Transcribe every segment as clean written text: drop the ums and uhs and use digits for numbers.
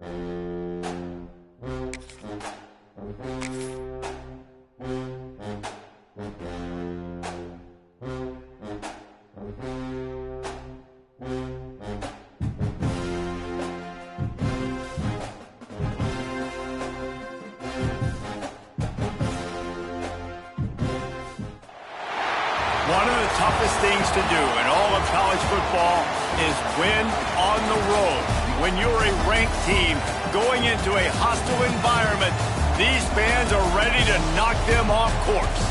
One of the toughest things to do in all of college football is win on the road. When you're a ranked team going into a hostile environment, these fans are ready to knock them off course.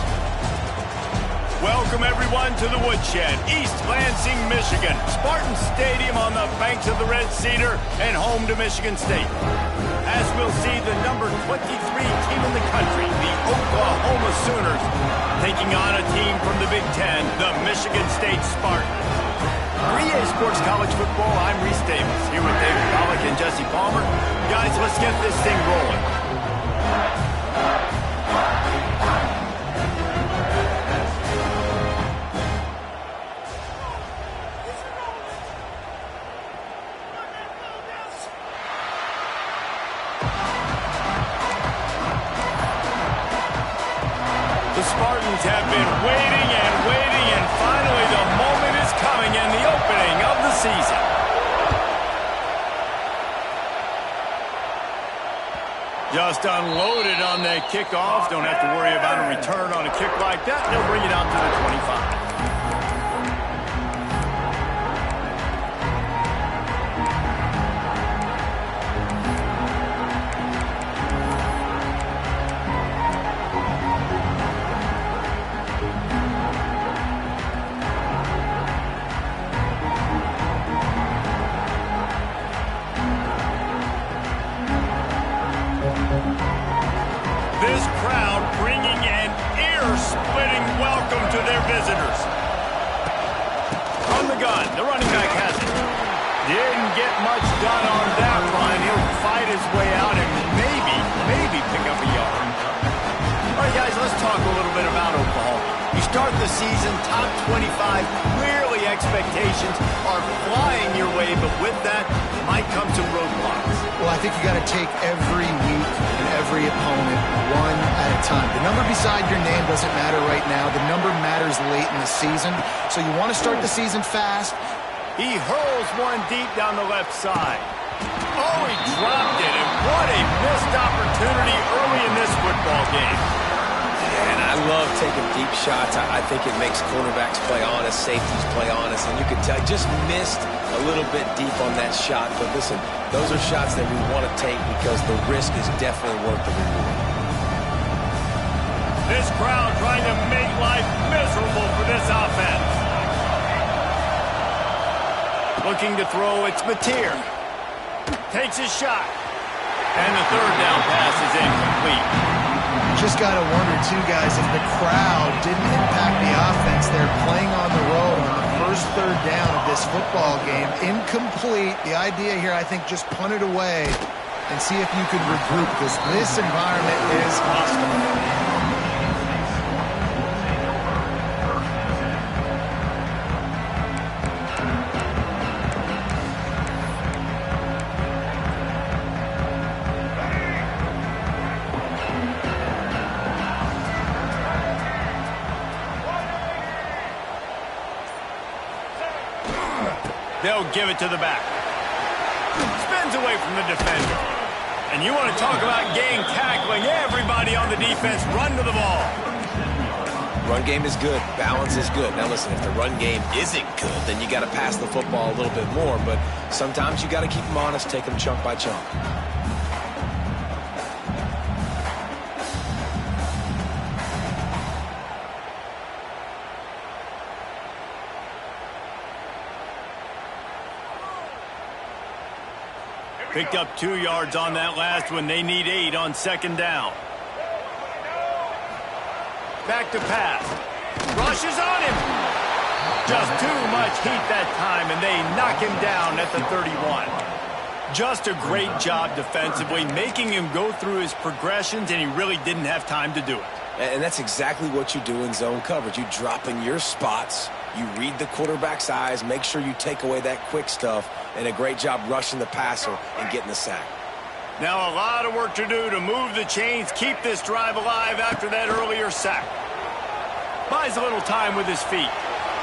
Welcome, everyone, to the Woodshed, East Lansing, Michigan. Spartan Stadium on the banks of the Red Cedar and home to Michigan State. As we'll see the number 23 team in the country, the Oklahoma Sooners, taking on a team from the Big Ten, the Michigan State Spartans. For EA Sports College Football, I'm Reese Davis, here with David Pollack and Jesse Palmer. Guys, let's get this thing rolling. The Spartans have been waiting and waiting, and finally the moment is coming in the opening of the season. Just unloaded on that kickoff. Don't have to worry about a return on a kick like that. They'll bring it out to the 25. This crowd bringing an ear-splitting welcome to their visitors. From the gun, the running back has it. Didn't get much done on that run. He'll fight his way out and maybe pick up a yard. All right, guys, let's talk a little bit about Oklahoma. You start the season top 25. Clearly expectations are flying your way, but with that might come some roadblocks. Well, I think you got to take every week and every opponent one at a time. The number beside your name doesn't matter right now. The number matters late in the season. So you want to start the season fast. He hurls one deep down the left side. Oh, he dropped it, and what a missed opportunity early in this football game. And I love taking deep shots. I think it makes cornerbacks play honest, safeties play honest, and you can tell just missed a little bit deep on that shot. But listen, those are shots that we want to take because the risk is definitely worth the reward. This crowd trying to make life miserable for this offense. Looking to throw, it's Mateer. Takes his shot. And the third down pass is incomplete. Just got to wonder, too, guys, if the crowd didn't impact the offense. They're playing on the road on the first third down of this football game. Incomplete. The idea here, I think, just punt it away and see if you could regroup, because this environment is hostile. They'll give it to the back. Spins away from the defender. And you want to talk about gang tackling. Everybody on the defense run to the ball. Run game is good. Balance is good. Now listen, if the run game isn't good, then you got to pass the football a little bit more. But sometimes you got to keep them honest, take them chunk by chunk. Picked up 2 yards on that last one. They need 8 on second down. Back to pass. Rushes on him. Just too much heat that time, and they knock him down at the 31. Just a great job defensively, making him go through his progressions, and he really didn't have time to do it. And that's exactly what you do in zone coverage. You drop in your spots, you read the quarterback's eyes, make sure you take away that quick stuff, and a great job rushing the passer and getting the sack. Now a lot of work to do to move the chains, keep this drive alive after that earlier sack. Buys a little time with his feet.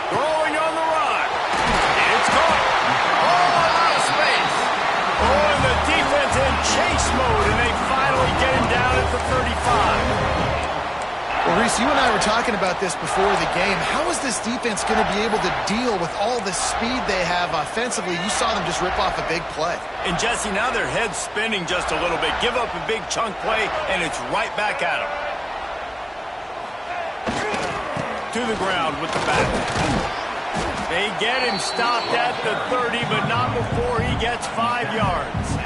Throwing on the run. It's caught. Oh, a lot of space. Oh, and the defense in chase mode, and they finally get him down at the 35. Well, Reese, you and I were talking about this before the game. How is this defense going to be able to deal with all the speed they have offensively? You saw them just rip off a big play. And, Jesse, now their head's spinning just a little bit. Give up a big chunk play, and it's right back at them. To the ground with the back. They get him stopped at the 30, but not before he gets 5 yards.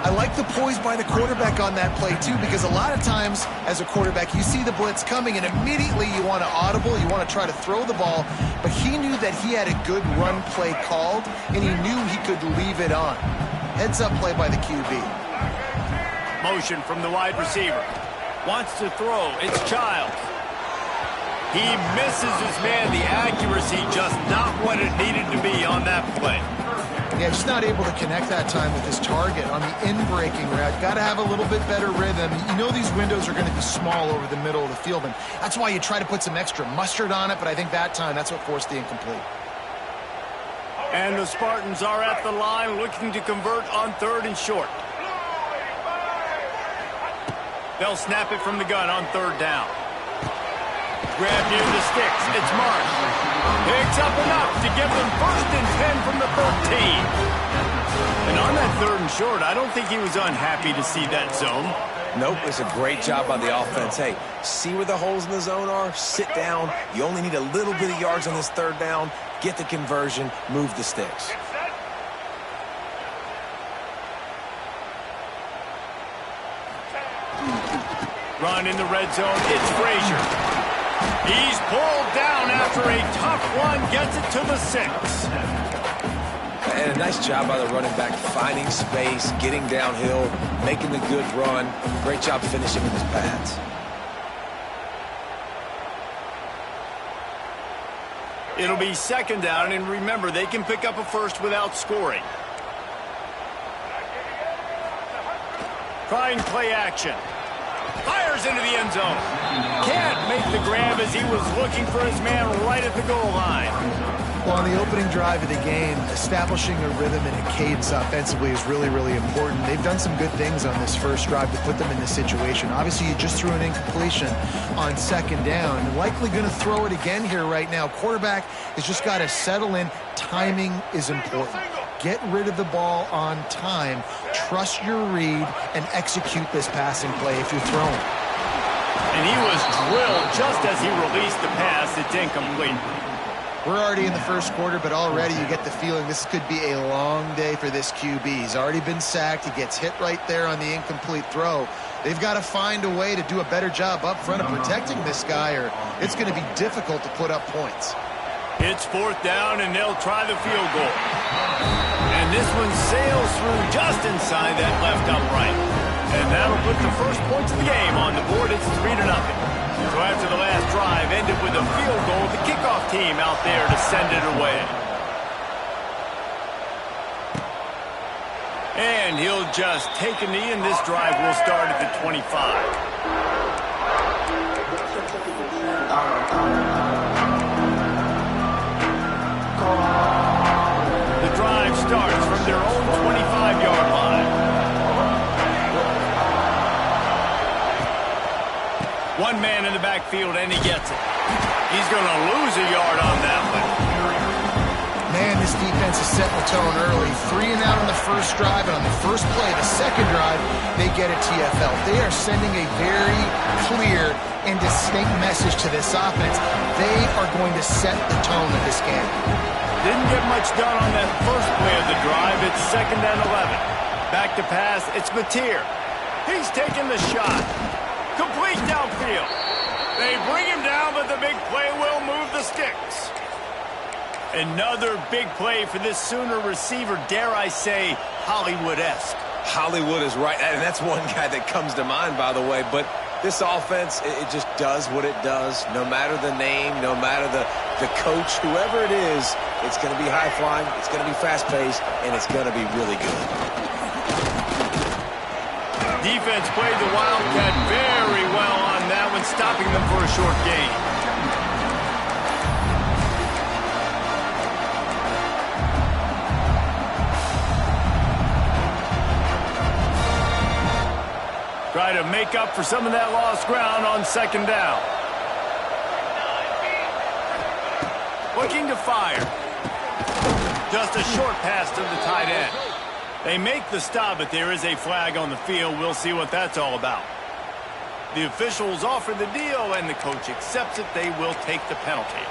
I like the poise by the quarterback on that play, too, because a lot of times as a quarterback, you see the blitz coming, and immediately you want to audible, you want to try to throw the ball, but he knew that he had a good run play called, and he knew he could leave it on. Heads-up play by the QB. Motion from the wide receiver. Wants to throw. It's Childs. He misses his man. The accuracy just not what it needed to be on that play. Yeah, just not able to connect that time with his target on the in-breaking route. Got to have a little bit better rhythm. You know these windows are going to be small over the middle of the field, and that's why you try to put some extra mustard on it, but I think that time that's what forced the incomplete. And the Spartans are at the line looking to convert on 3rd and short. They'll snap it from the gun on 3rd down. Grab near the sticks. It's Marsh. Picks up enough to give them 1st and 10 from the 13. And on that 3rd and short, I don't think he was unhappy to see that zone. Nope, it's a great job by the offense. Hey, see where the holes in the zone are? Sit down. You only need a little bit of yards on this 3rd down. Get the conversion. Move the sticks. Run in the red zone. It's Frazier. He's pulled down after a tough one, gets it to the 6. And a nice job by the running back, finding space, getting downhill, making the good run. Great job finishing with his pads. It'll be 2nd down, and remember, they can pick up a 1st without scoring. Trying play action. Fires into the end zone. Can't make the grab as he was looking for his man right at the goal line. Well, on the opening drive of the game, establishing a rhythm and a cadence offensively is really, really important. They've done some good things on this first drive to put them in this situation. Obviously, you just threw an incompletion on 2nd down. You're likely going to throw it again here right now. Quarterback has just got to settle in. Timing is important. Get rid of the ball on time. Trust your read and execute this passing play if you're throwing. And he was drilled just as he released the pass. It's incomplete. We're already in the first quarter, but already you get the feeling this could be a long day for this QB. He's already been sacked. He gets hit right there on the incomplete throw. They've got to find a way to do a better job up front of protecting this guy, or it's going to be difficult to put up points. It's 4th down, and they'll try the field goal. And this one sails through just inside that left upright. And that'll put the first points of the game on the board. It's 3-0. So after the last drive ended with a field goal, the kickoff team out there to send it away. And he'll just take a knee, and this drive will start at the 25. The drive starts from their own 25-yard line. One man in the backfield, and he gets it. He's going to lose a yard on that one. Man, this defense is setting the tone early. 3 and out on the first drive, and on the first play, the second drive, they get a TFL. They are sending a very clear and distinct message to this offense. They are going to set the tone of this game. Didn't get much done on that first play of the drive. It's 2nd and 11. Back to pass. It's Mateer. He's taking the shot. Complete downfield. They bring him down, but the big play will move the sticks. Another big play for this Sooner receiver, dare I say, Hollywood-esque. Hollywood is right, and that's one guy that comes to mind, by the way. But this offense, it just does what it does. No matter the name, no matter the coach, whoever it is, it's going to be high-flying, it's going to be fast-paced, and it's going to be really good. defense played the Wildcat very well on that one, stopping them for a short gain. Try to make up for some of that lost ground on second down. Looking to fire. Just a short pass to the tight end. They make the stop, but there is a flag on the field. We'll see what that's all about. The officials offer the deal, and the coach accepts it. They will take the penalty.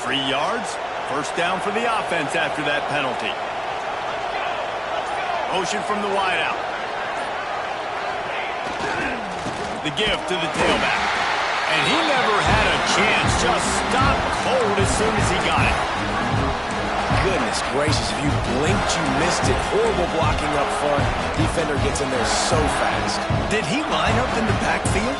Three yards, first down for the offense after that penalty. Motion from the wideout. The give to the tailback. And he never had a chance, just stopped cold as soon as he got it. Goodness gracious, if you blinked, you missed it. Horrible blocking up front. Defender gets in there so fast. Did he line up in the backfield?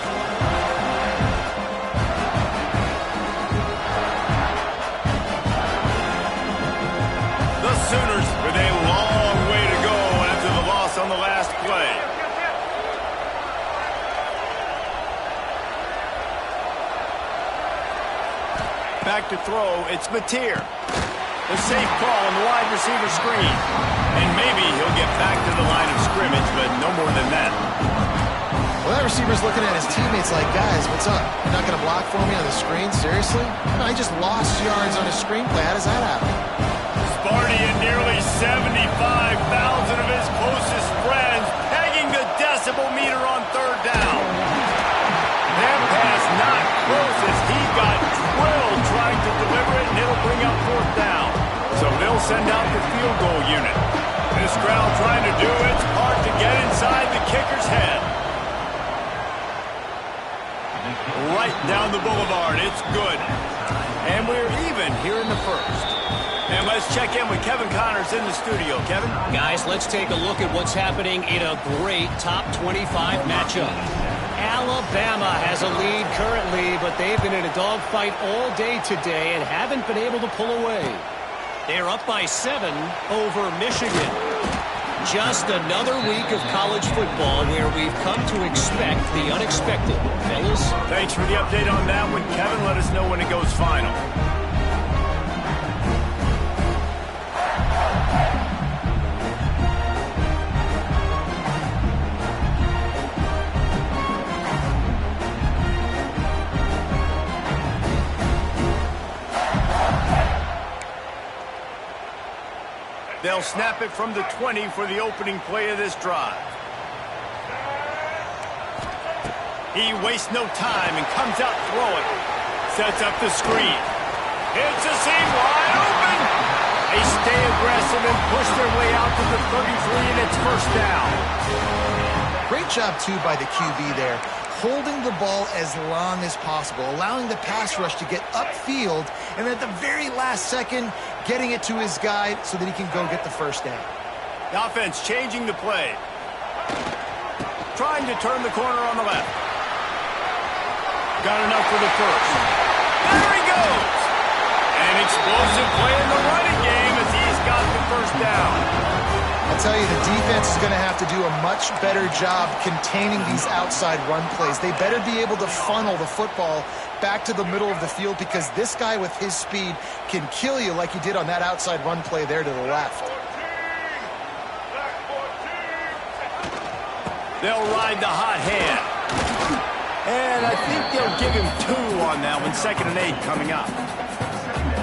The Sooners with a long way to go after the loss on the last play. Back to throw, it's Mateer. The safe call on the wide receiver screen. And maybe he'll get back to the line of scrimmage, but no more than that. Well, that receiver's looking at his teammates like, guys, what's up? You're not going to block for me on the screen? Seriously? No, he just lost yards on a screenplay. How does that happen? Sparty and nearly 75,000 of his closest friends pegging the decibel meter on third down. That pass not close as he got drilled trying to deliver it, and it'll bring up fourth down. So they'll send out the field goal unit. This crowd trying to do its part to get inside the kicker's head. Right down the boulevard, it's good. And we're even here in the first. And let's check in with Kevin Connors in the studio. Kevin? Guys, let's take a look at what's happening in a great top 25 matchup. Alabama has a lead currently, but they've been in a dogfight all day today and haven't been able to pull away. They're up by 7 over Michigan. Just another week of college football where we've come to expect the unexpected. Fellas? Thanks for the update on that one, Kevin. Let us know when it goes final. They'll snap it from the 20 for the opening play of this drive. He wastes no time and comes out throwing. Sets up the screen. Hits a seam wide open. They stay aggressive and push their way out to the 33, and it's first down. Great job, too, by the QB there. Holding the ball as long as possible, allowing the pass rush to get upfield, and at the very last second, getting it to his guy so that he can go get the first down. The offense changing the play. Trying to turn the corner on the left. Got enough for the first. There he goes! An explosive play in the running game as he's got the first down. I'll tell you, the defense is going to have to do a much better job containing these outside run plays. They better be able to funnel the football back to the middle of the field because this guy with his speed can kill you like he did on that outside run play there to the left. They'll ride the hot hand. And I think they'll give him 2 on that one. 2nd and 8 coming up.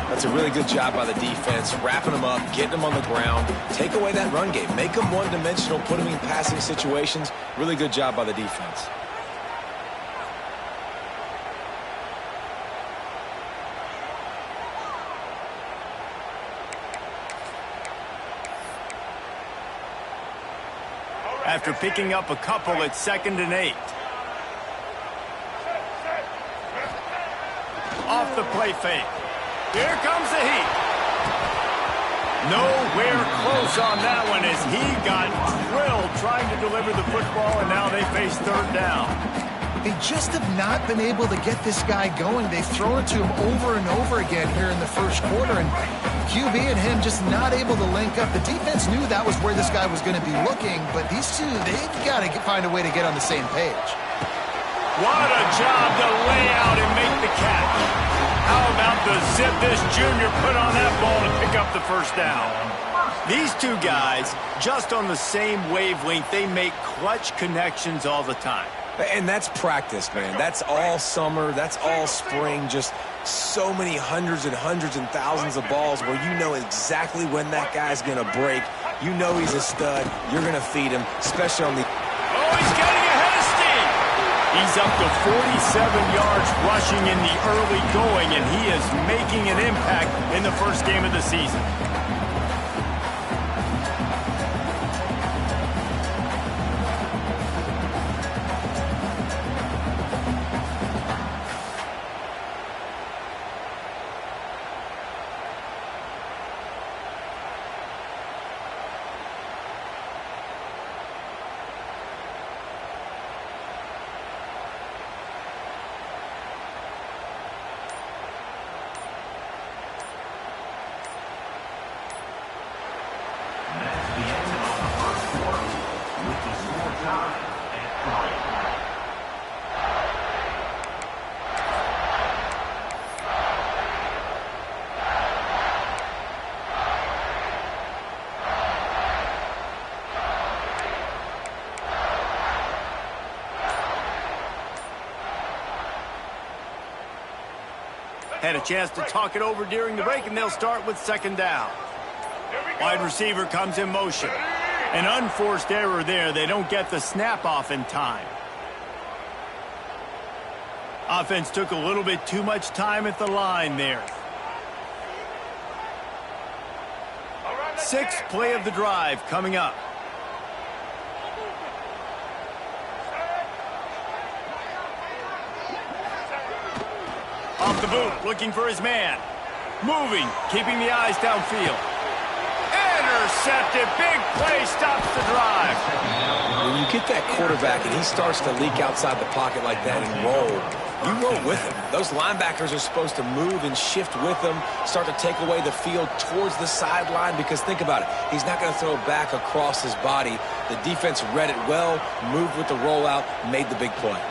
That's a really good job by the defense, wrapping them up, getting them on the ground. Take away that run game. Make them one-dimensional, put them in passing situations. Really good job by the defense. After picking up a couple, it's 2nd and 8. Off the play fake. Here comes the heat. Nowhere close on that one as he got drilled trying to deliver the football, and now they face third down. They just have not been able to get this guy going. They've thrown it to him over and over again here in the first quarter, and QB and him just not able to link up. The defense knew that was where this guy was going to be looking, but these two, they've got to find a way to get on the same page. What a job to lay out and make the catch. How about the zip this junior put on that ball to pick up the first down? These two guys, just on the same wavelength, they make clutch connections all the time. And that's practice, man. That's all summer. That's all spring. Just so many hundreds and thousands of balls where you know exactly when that guy's going to break. You know he's a stud. You're going to feed him, especially on the... Oh, he's getting ahead of steam. He's up to 47 yards rushing in the early going, and he is making an impact in the first game of the season. Had a chance to talk it over during the break, and they'll start with second down. Wide receiver comes in motion. An unforced error there. They don't get the snap off in time. Offense took a little bit too much time at the line there. Sixth play of the drive coming up. Off the boot, looking for his man. Moving, keeping the eyes downfield. Intercepted, big play, stops the drive. When you get that quarterback and he starts to leak outside the pocket like that and roll, you roll with him. Those linebackers are supposed to move and shift with him, start to take away the field towards the sideline, because think about it, he's not going to throw back across his body. The defense read it well, moved with the rollout, made the big play.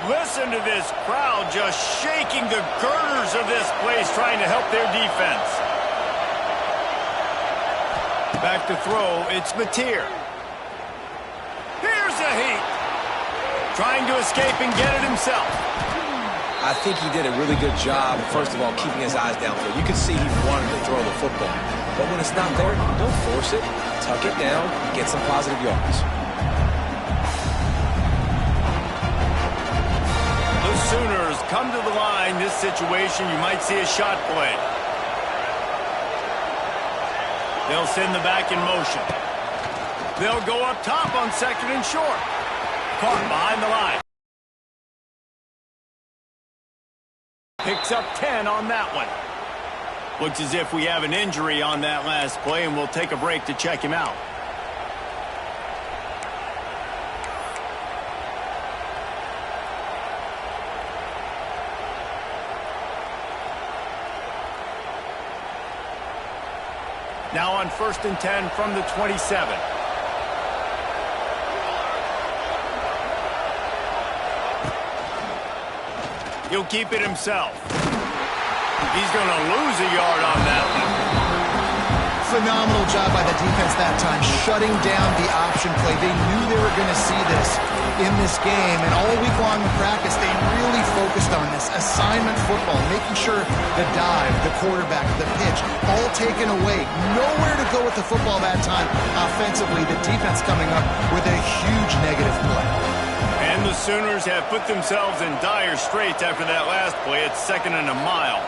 Listen to this crowd just shaking the girders of this place, trying to help their defense. Back to throw, it's Mateer. Here's a heat. Trying to escape and get it himself. I think he did a really good job, first of all, keeping his eyes downfield. You can see he wanted to throw the football. But when it's not there, don't force it. Tuck it down, get some positive yards. The Sooners come to the line. This situation, you might see a shot play. They'll send the back in motion. They'll go up top on second and short. Caught behind the line. Picks up 10 on that one. Looks as if we have an injury on that last play, and we'll take a break to check him out. Now on 1st and 10 from the 27. He'll keep it himself. He's going to lose a yard on that one. Phenomenal job by the defense that time, shutting down the option play. They knew they were going to see this in this game, and all week long in practice, they really focused on this assignment football, making sure the dive, the quarterback, the pitch, all taken away. Nowhere to go with the football that time offensively. The defense coming up with a huge negative play. And the Sooners have put themselves in dire straits after that last play. It's 2nd and a mile.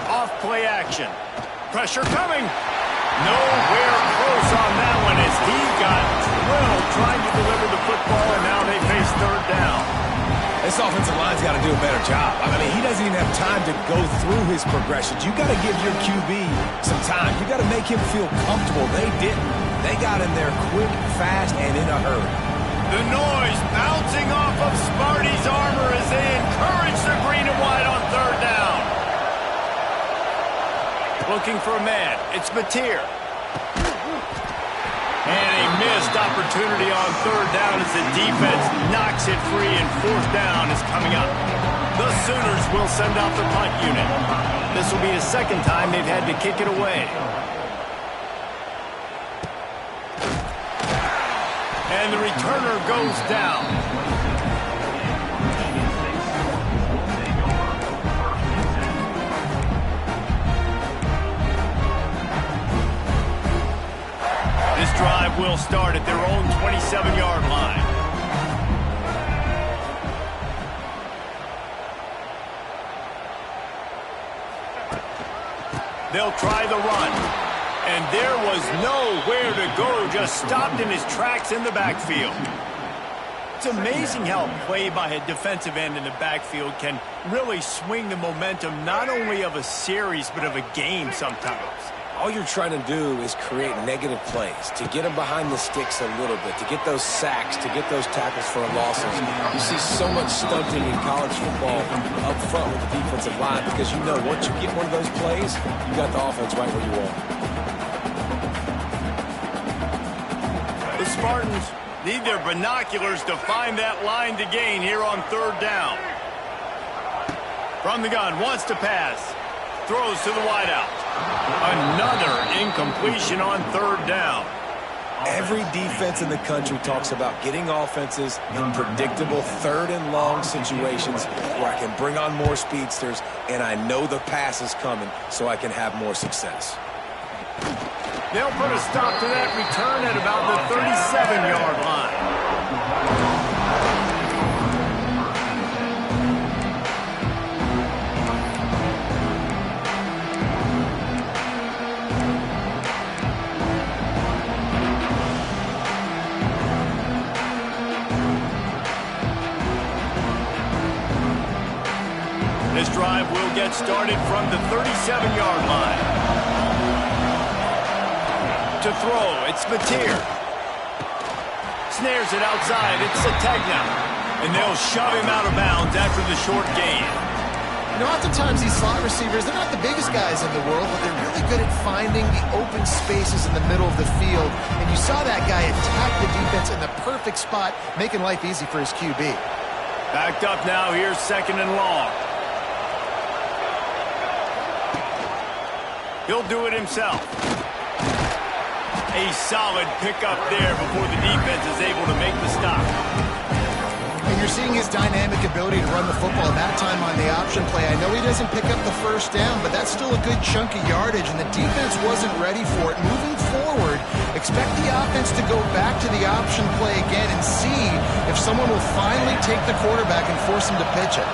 Off play action. Pressure coming. Nowhere close on that one as he got drilled trying to deliver the football, and now they face 3rd down. This offensive line's got to do a better job. I mean, he doesn't even have time to go through his progressions. You got to give your QB some time. You got to make him feel comfortable. They didn't. They got in there quick, fast, and in a hurry. The noise bouncing off of Sparty's armor as they encourage the green and white on third down. Looking for a man. It's Mateer. And a missed opportunity on third down as the defense knocks it free and fourth down is coming up. The Sooners will send out the punt unit. This will be the second time they've had to kick it away. And the returner goes down. This drive will start at their own 27-yard line. They'll try the run. And there was nowhere to go, just stopped in his tracks in the backfield. It's amazing how play by a defensive end in the backfield can really swing the momentum not only of a series but of a game sometimes. All you're trying to do is create negative plays, to get them behind the sticks a little bit, to get those sacks, to get those tackles for losses. You see so much stunting in college football up front with the defensive line because you know once you get one of those plays, you got the offense right where you want. The Spartans need their binoculars to find that line to gain here on third down. From the gun, wants to pass. Throws to the wideout. Another incompletion on third down. Every defense in the country talks about getting offenses in predictable third and long situations where I can bring on more speedsters and I know the pass is coming so I can have more success. They'll put a stop to that return at about the 37-yard line. This drive will get started from the 37-yard line. To throw, it's Mateer. Snares it outside, it's Sategna. And they'll shove him out of bounds after the short gain. You know, oftentimes these slot receivers, they're not the biggest guys in the world, but they're really good at finding the open spaces in the middle of the field. And you saw that guy attack the defense in the perfect spot, making life easy for his QB. Backed up now, here's second and long. He'll do it himself. A solid pickup there before the defense is able to make the stop. And you're seeing his dynamic ability to run the football, that time on the option play. I know he doesn't pick up the first down, but that's still a good chunk of yardage, and the defense wasn't ready for it. Moving forward, expect the offense to go back to the option play again and see if someone will finally take the quarterback and force him to pitch it.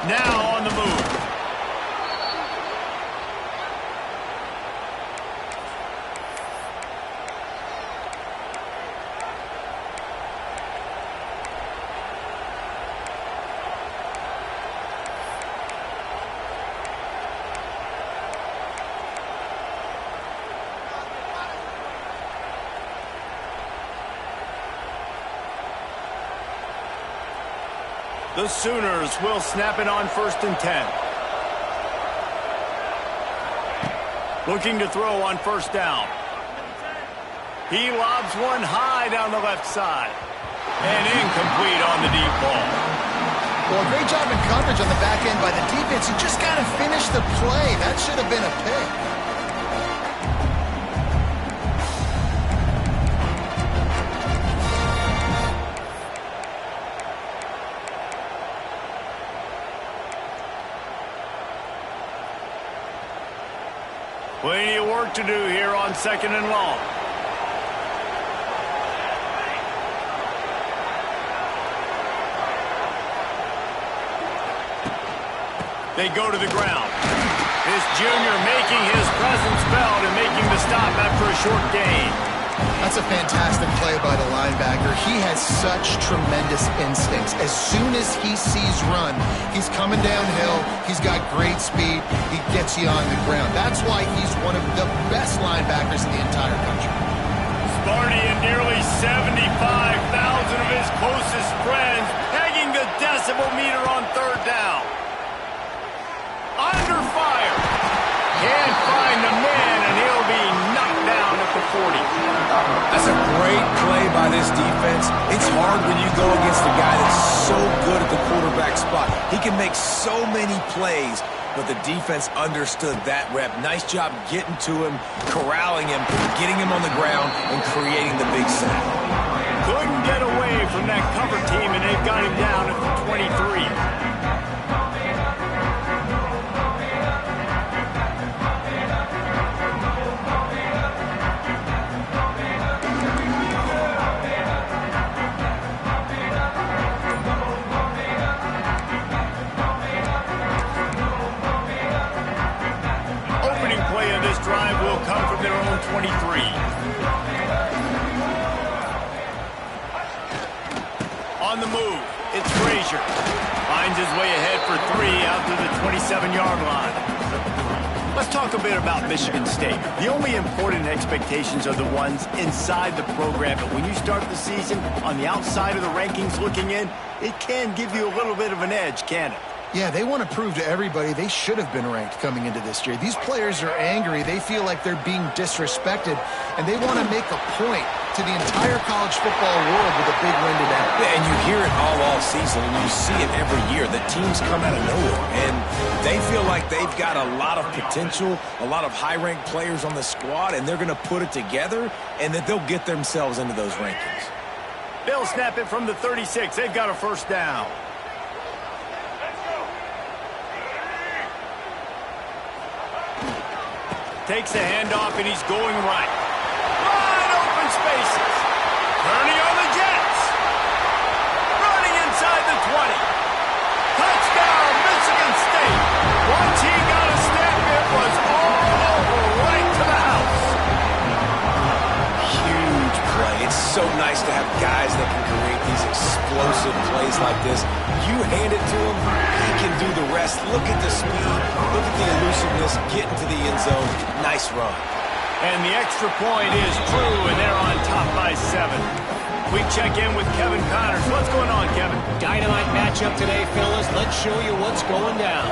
Now on the move. The Sooners will snap it on 1st and 10. Looking to throw on 1st down. He lobs one high down the left side. And incomplete on the deep ball. Well, great job in coverage on the back end by the defense. He just got to finish the play. That should have been a pick. Plenty of work to do here on 2nd and long. They go to the ground. This junior making his presence felt and making the stop after a short gain. That's a fantastic play by the linebacker. He has such tremendous instincts. As soon as he sees run, he's coming downhill. He's got great speed. He gets you on the ground. That's why he's one of the best linebackers in the entire country. Sparty and nearly 75,000 of his closest friends pegging the decibel meter on third down. Under fire. Can't find the man, and he'll be knocked down at the 40. That's a great play by this defense. It's hard when you go against a guy that's so good at the quarterback spot. He can make so many plays, but the defense understood that rep. Nice job getting to him, corralling him, getting him on the ground, and creating the big sack. Couldn't get away from that cover team, and they've got him down at the 23. Come from their own 23. On the move, it's Frazier. Finds his way ahead for 3 out to the 27-yard line. Let's talk a bit about Michigan State. The only important expectations are the ones inside the program, but when you start the season on the outside of the rankings looking in, it can give you a little bit of an edge, can't it? Yeah, they want to prove to everybody they should have been ranked coming into this year. These players are angry. They feel like they're being disrespected, and they want to make a point to the entire college football world with a big win today. Yeah, and you hear it all season, and you see it every year. The teams come out of nowhere, and they feel like they've got a lot of potential, a lot of high-ranked players on the squad, and they're going to put it together, and that they'll get themselves into those rankings. They'll snap it from the 36. They've got a first down. Takes the handoff, and he's going right. Wide open spaces. Turning on the Jets. Running inside the 20. Touchdown, Michigan State. Once he got a step, it was all over, right to the house. Huge play. It's so nice to have guys that can create these explosive plays like this. You hand it to him, he can do the rest. Look at the speed, look at the elusiveness, get into the end zone. Nice run. And the extra point is true, and they're on top by 7. We check in with Kevin Connors. What's going on, Kevin? Dynamite matchup today, fellas. Let's show you what's going down.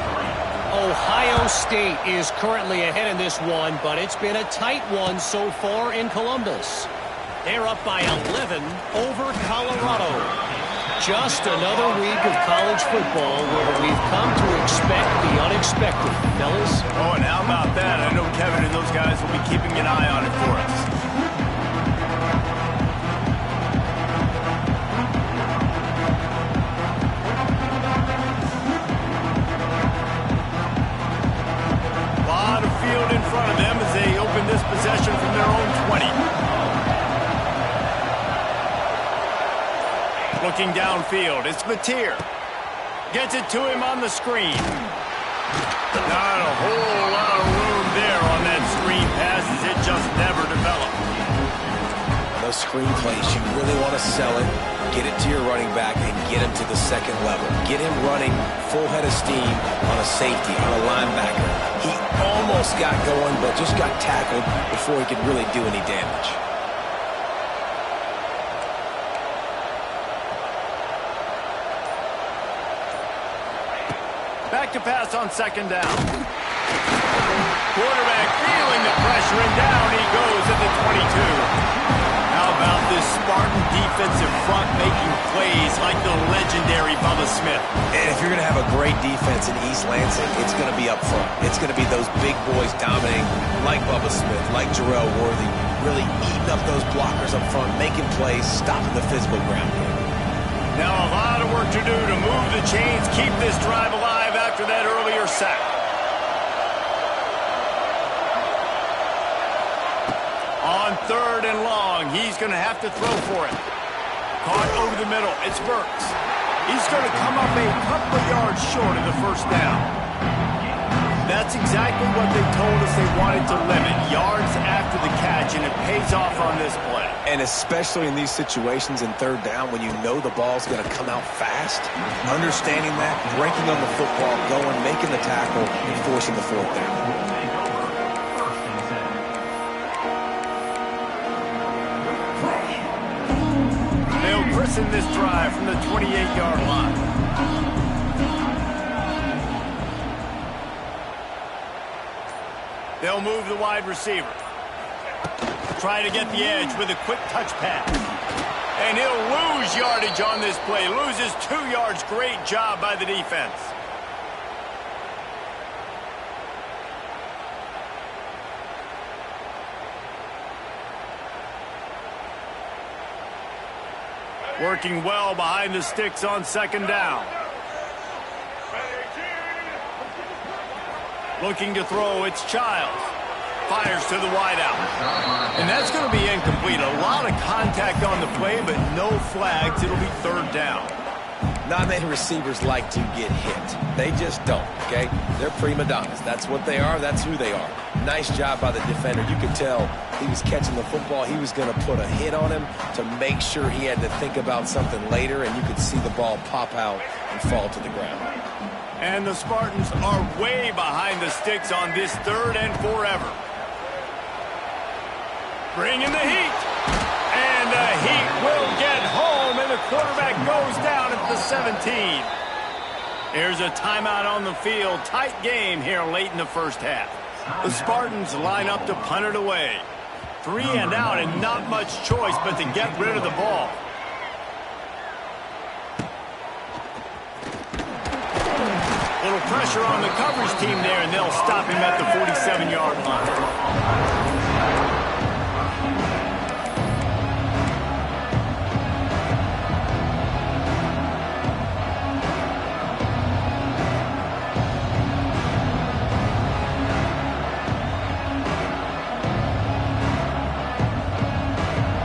Ohio State is currently ahead in this one, but it's been a tight one so far in Columbus. They're up by 11 over Colorado. Just another week of college football where we've come to expect the unexpected, fellas. Oh, and how about that? I know Kevin and those guys will be keeping an eye on it for us. A lot of field in front of them as they open this possession from their own 20. Looking downfield, it's Mateer. Gets it to him on the screen. Not a whole lot of room there on that screen pass as it just never developed. Those screen plays, you really want to sell it, get it to your running back, and get him to the second level. Get him running full head of steam on a safety, on a linebacker. He almost got going, but just got tackled before he could really do any damage. Back to pass on second down. Quarterback feeling the pressure, and down he goes at the 22. How about this Spartan defensive front making plays like the legendary Bubba Smith? And if you're going to have a great defense in East Lansing, it's going to be up front. It's going to be those big boys dominating like Bubba Smith, like Jarrell Worthy, really eating up those blockers up front, making plays, stopping the physical ground game. Now a lot of work to do to move the chains, keep this drive alive after that earlier sack. On third and long, he's going to have to throw for it. Caught over the middle, it's Burks. He's going to come up a couple of yards short of the first down. that's exactly what they told us they wanted to limit. Yards after the catch, and it pays off on this play. And especially in these situations in third down when you know the ball's going to come out fast, understanding that, breaking on the football, going, making the tackle, and forcing the fourth down. They'll christen this drive from the 28-yard line. They'll move the wide receiver. Try to get the edge with a quick touch pass. And he'll lose yardage on this play. Loses 2 yards. Great job by the defense. Working well behind the sticks on second down. Looking to throw, it's Childs. Fires to the wideout. And that's going to be incomplete. A lot of contact on the play, but no flags. It'll be third down. Not many receivers like to get hit. They just don't, okay? They're prima donnas. That's what they are. That's who they are. Nice job by the defender. You could tell he was catching the football. He was going to put a hit on him to make sure he had to think about something later, and you could see the ball pop out and fall to the ground. And the Spartans are way behind the sticks on this third and forever. Bring in the heat. And the heat will get home, and the quarterback goes down at the 17. Here's a timeout on the field. Tight game here late in the first half. The Spartans line up to punt it away. 3 and out, and not much choice but to get rid of the ball. Little pressure on the coverage team there, and they'll stop him at the 47-yard line.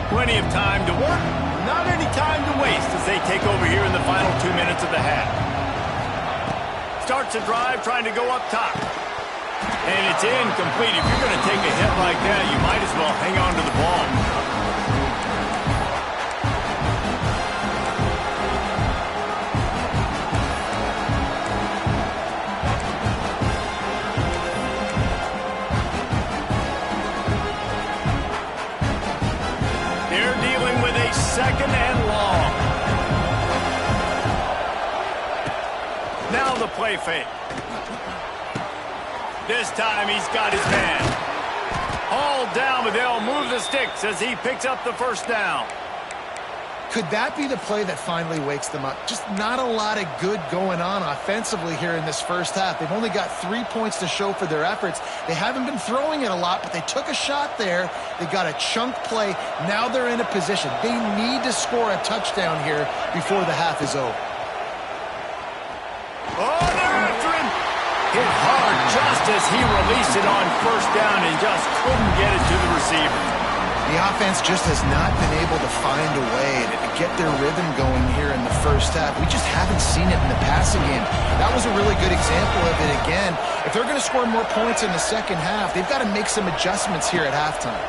Plenty of time to work, not any time to waste as they take over here in the final 2 minutes of the half. Starts a drive trying to go up top. And it's incomplete. If you're going to take a hit like that, you might as well hang on to the ball. They're dealing with a second and long. Now the play fake. This time he's got his man. Hauled down, but they'll move the sticks as he picks up the first down. Could that be the play that finally wakes them up? Just not a lot of good going on offensively here in this first half. They've only got 3 points to show for their efforts. They haven't been throwing it a lot, but they took a shot there. They got a chunk play. Now they're in a position. They need to score a touchdown here before the half is over. Oh, they're after him. Hit hard just as he released it on first down and just couldn't get it to the receiver. The offense just has not been able to find a way to get their rhythm going here in the first half. We just haven't seen it in the passing game. That was a really good example of it again. If they're going to score more points in the second half, they've got to make some adjustments here at halftime.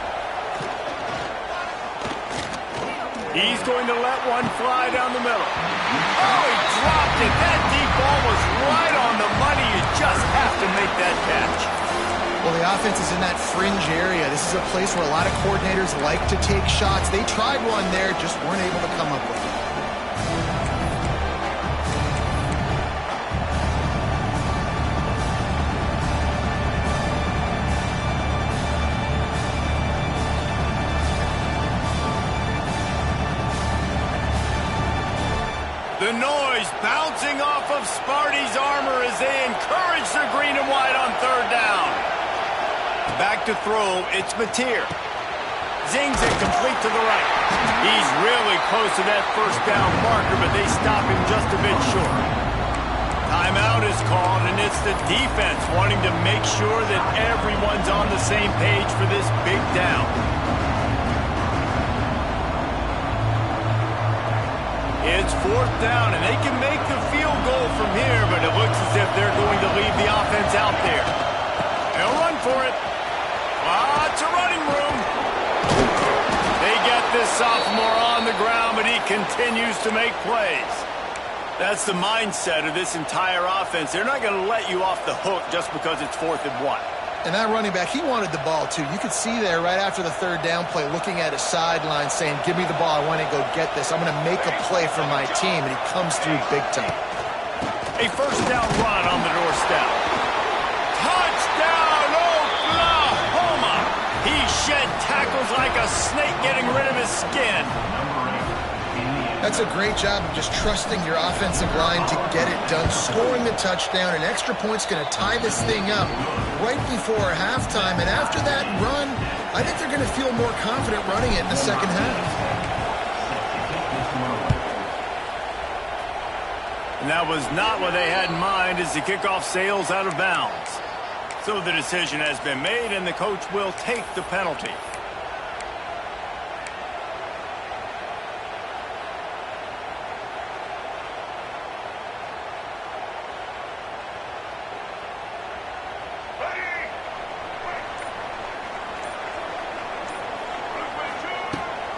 He's going to let one fly down the middle. Oh, he dropped it. That deep ball was right on the money. You just have to make that catch. Well, the offense is in that fringe area. This is a place where a lot of coordinators like to take shots. They tried one there, just weren't able to come up with it. The noise bouncing off of Sparty's armor as they encourage the green and white on third down. Back to throw, it's Mateer. Zings it complete to the right. He's really close to that first down marker, but they stop him just a bit short. Timeout is called, and it's the defense wanting to make sure that everyone's on the same page for this big down. It's fourth down, and they can make the field goal from here, but it looks as if they're going to leave the offense out there. this sophomore on the ground, but he continues to make plays. That's the mindset of this entire offense. They're not going to let you off the hook just because it's 4th and 1. And that running back, he wanted the ball, too. You could see there right after the 3rd down play, looking at his sideline, saying, give me the ball. I want to go get this. I'm going to make a play for my team. And he comes through big time. A 1st down run on the doorstep. Touchdown, Oklahoma! He shed tackles like a snake getting rid of his skin. That's a great job of just trusting your offensive line to get it done, scoring the touchdown. An extra point's going to tie this thing up right before halftime. And after that run, I think they're going to feel more confident running it in the second half. And that was not what they had in mind as the kickoff sails out of bounds. So the decision has been made, and the coach will take the penalty.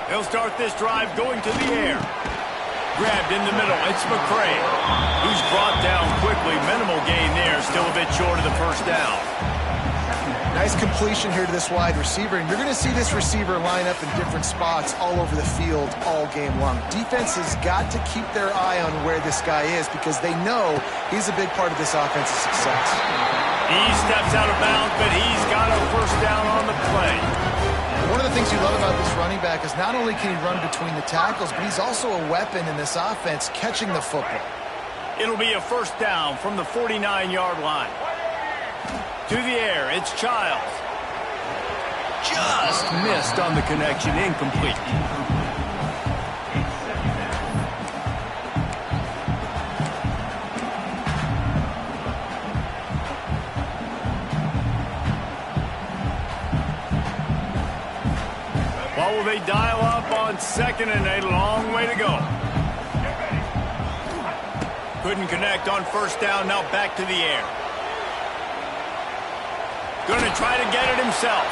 He'll start this drive going to the air. Grabbed in the middle. It's McCray. He's brought down quickly. Minimal gain there. Still a bit short of the 1st down. Nice completion here to this wide receiver. And you're going to see this receiver line up in different spots all over the field all game long. Defense has got to keep their eye on where this guy is because they know he's a big part of this offense's success. He steps out of bounds, but he's got a 1st down on the play. One of the things you love about this running back is not only can he run between the tackles, but he's also a weapon in this offense catching the football. It'll be a 1st down from the 49-yard line. To the air, it's Childs. Just missed on the connection, incomplete. What will they dial up on 2nd and a long way to go? Couldn't connect on 1st down, now back to the air. Going to try to get it himself.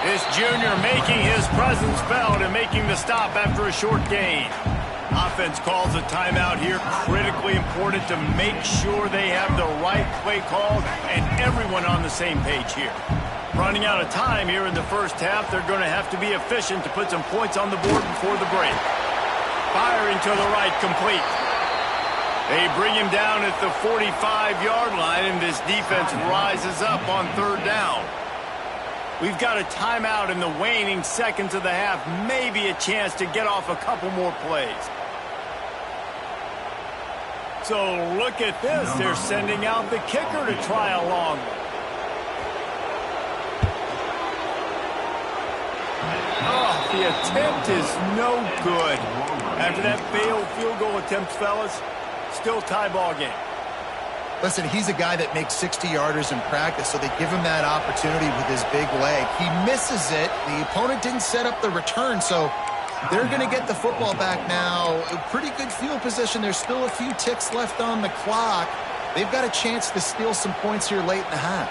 This junior making his presence felt and making the stop after a short gain. Offense calls a timeout here, critically important to make sure they have the right play called and everyone on the same page here. Running out of time here in the 1st half, they're going to have to be efficient to put some points on the board before the break. Firing to the right, complete. They bring him down at the 45-yard line, and this defense rises up on 3rd down. We've got a timeout in the waning seconds of the half, maybe a chance to get off a couple more plays. So look at this. They're sending out the kicker to try a long one. Oh, the attempt is no good. After that failed field goal attempt, fellas, still tie ball game. Listen, he's a guy that makes 60-yarders in practice, so they give him that opportunity with his big leg. He misses it. The opponent didn't set up the return, so they're going to get the football back now. A pretty good field position. There's still a few ticks left on the clock. They've got a chance to steal some points here late in the half.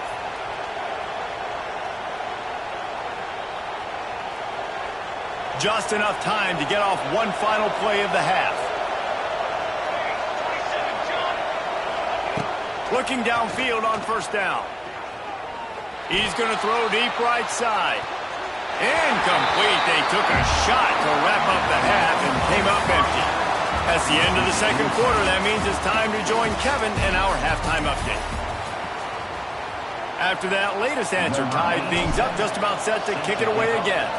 Just enough time to get off one final play of the half. Looking downfield on 1st down. He's going to throw deep right side. Incomplete. They took a shot to wrap up the half and came up empty. That's the end of the 2nd quarter. That means it's time to join Kevin in our halftime update. After that latest answer tied things up, just about set to kick it away again.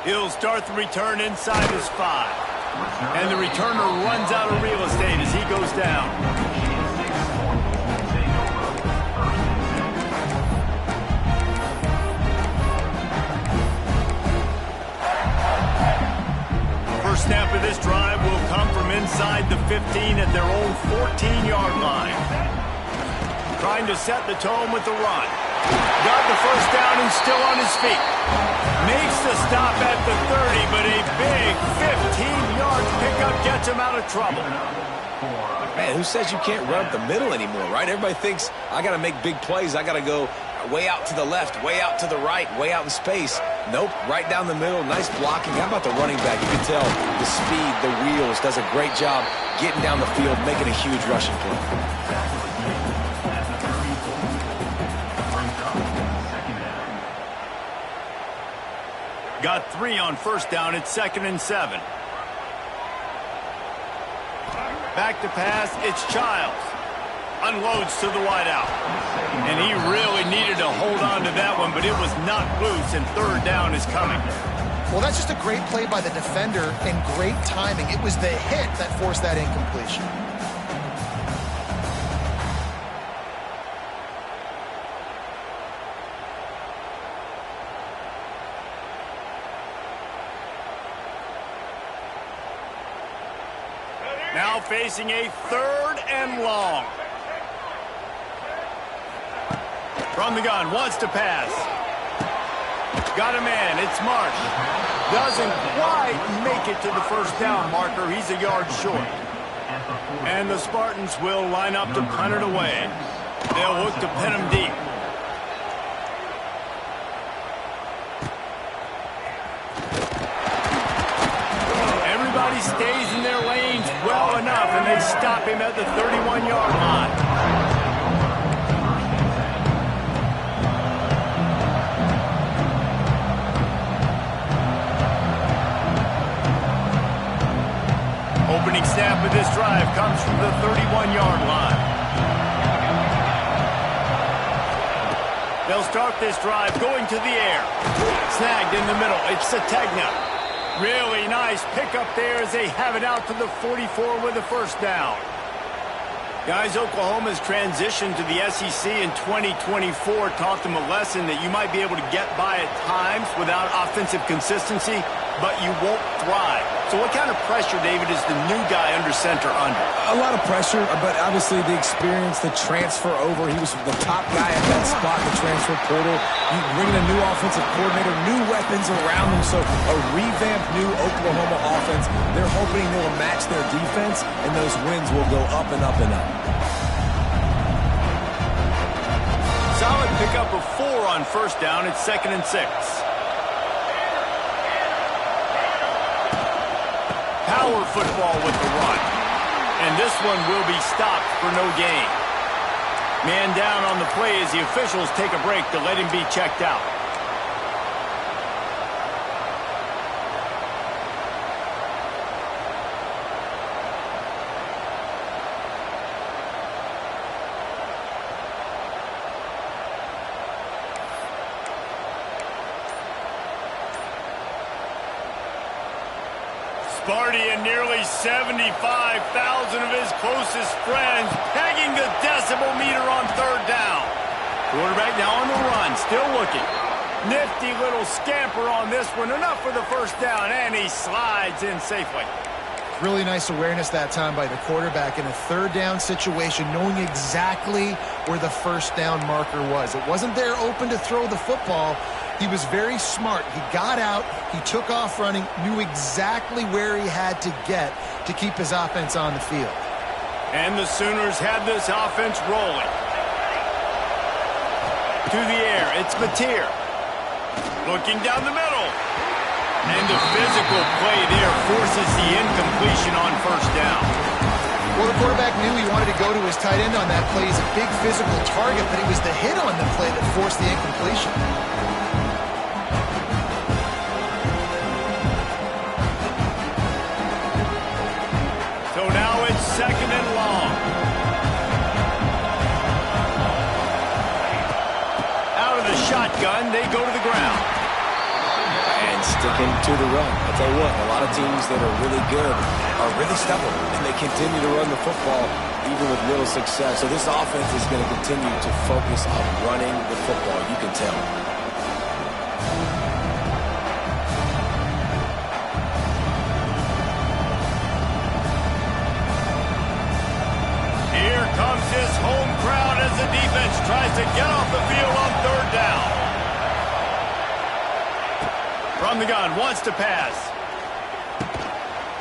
He'll start the return inside his 5. And the returner runs out of real estate as he goes down. First snap of this drive will come from inside the 15 at their own 14-yard line. Trying to set the tone with the run. Got the 1st down and still on his feet. Makes the stop at the 30, but a big 15-yard pickup gets him out of trouble. Man, who says you can't run up the middle anymore, right? Everybody thinks, I got to make big plays. I got to go way out to the left, way out to the right, way out in space. Nope, right down the middle. Nice blocking. How about the running back? You can tell the speed, the wheels, does a great job getting down the field, making a huge rushing play. Got 3 on first down. It's 2nd and 7. Back to pass. It's Childs. Unloads to the wideout. And he really needed to hold on to that one, but it was not loose, and 3rd down is coming. Well, that's just a great play by the defender and great timing. It was the hit that forced that incompletion. Now facing a 3rd and long. From the gun, wants to pass. Got a man, it's Marsh. Doesn't quite make it to the first down marker. He's a yard short. And the Spartans will line up to punt it away. They'll look to pin him deep. Everybody stays in their lanes well enough, and they stop him at the 31-yard line. Opening snap of this drive comes from the 31-yard line. They'll start this drive going to the air. Snagged in the middle. It's Sategna. Really nice pickup there as they have it out to the 44 with a first down. Guys, Oklahoma's transition to the SEC in 2024 taught them a lesson that you might be able to get by at times without offensive consistency, but you won't thrive. So what kind of pressure, David, is the new guy under center under? A lot of pressure, but obviously the experience, the transfer over. He was the top guy at that spot, the transfer portal. You bring in a new offensive coordinator, new weapons around him, so a revamped new Oklahoma offense. They're hoping they will match their defense, and those wins will go up and up and up. Solid pickup of 4 on first down. It's 2nd and 6. Power football with the run. And this one will be stopped for no gain. Man down on the play as the officials take a break to let him be checked out. Sparty and nearly 75,000 of his closest friends pegging the decibel meter on 3rd down. Quarterback now on the run, still looking. Nifty little scamper on this one, enough for the first down, and he slides in safely. Really nice awareness that time by the quarterback in a 3rd down situation, knowing exactly where the first down marker was. It wasn't there open to throw the football. He was very smart. He got out, he took off running, knew exactly where he had to get to keep his offense on the field. And the Sooners have this offense rolling. To the air, it's Mateer. Looking down the middle. And the physical play there forces the incompletion on first down. Well, the quarterback knew he wanted to go to his tight end on that play. He's a big physical target, but it was the hit on the play that forced the incompletion. So now it's 2nd and long. Out of the shotgun, they go to the ground. And sticking to the run. I'll tell you what, a lot of teams that are really good are really stubborn, and they continue to run the football even with little success. So this offense is going to continue to focus on running the football, you can tell. Here comes his home crowd as the defense tries to get off the field on 3rd down. From the gun, wants to pass.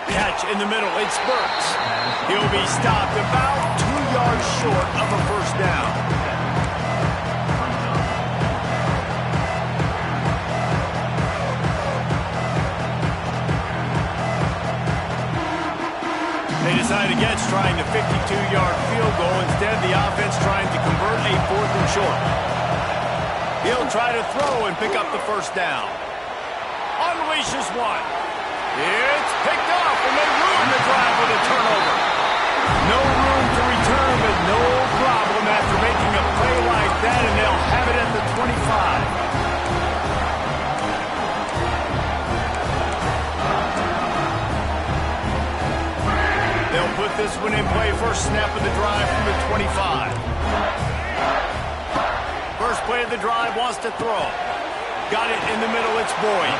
Catch in the middle, it's Burks. He'll be stopped about 2 yards short of a first down. He'll try to throw and pick up the first down. Unleashes one. It's picked off, and they ruin the drive with a turnover. No room to return, but no problem after making a play like that, and they'll have it at the 25. They'll put this one in play. First snap of the drive from the 25. First play of the drive, wants to throw. Got it in the middle, it's Boyd.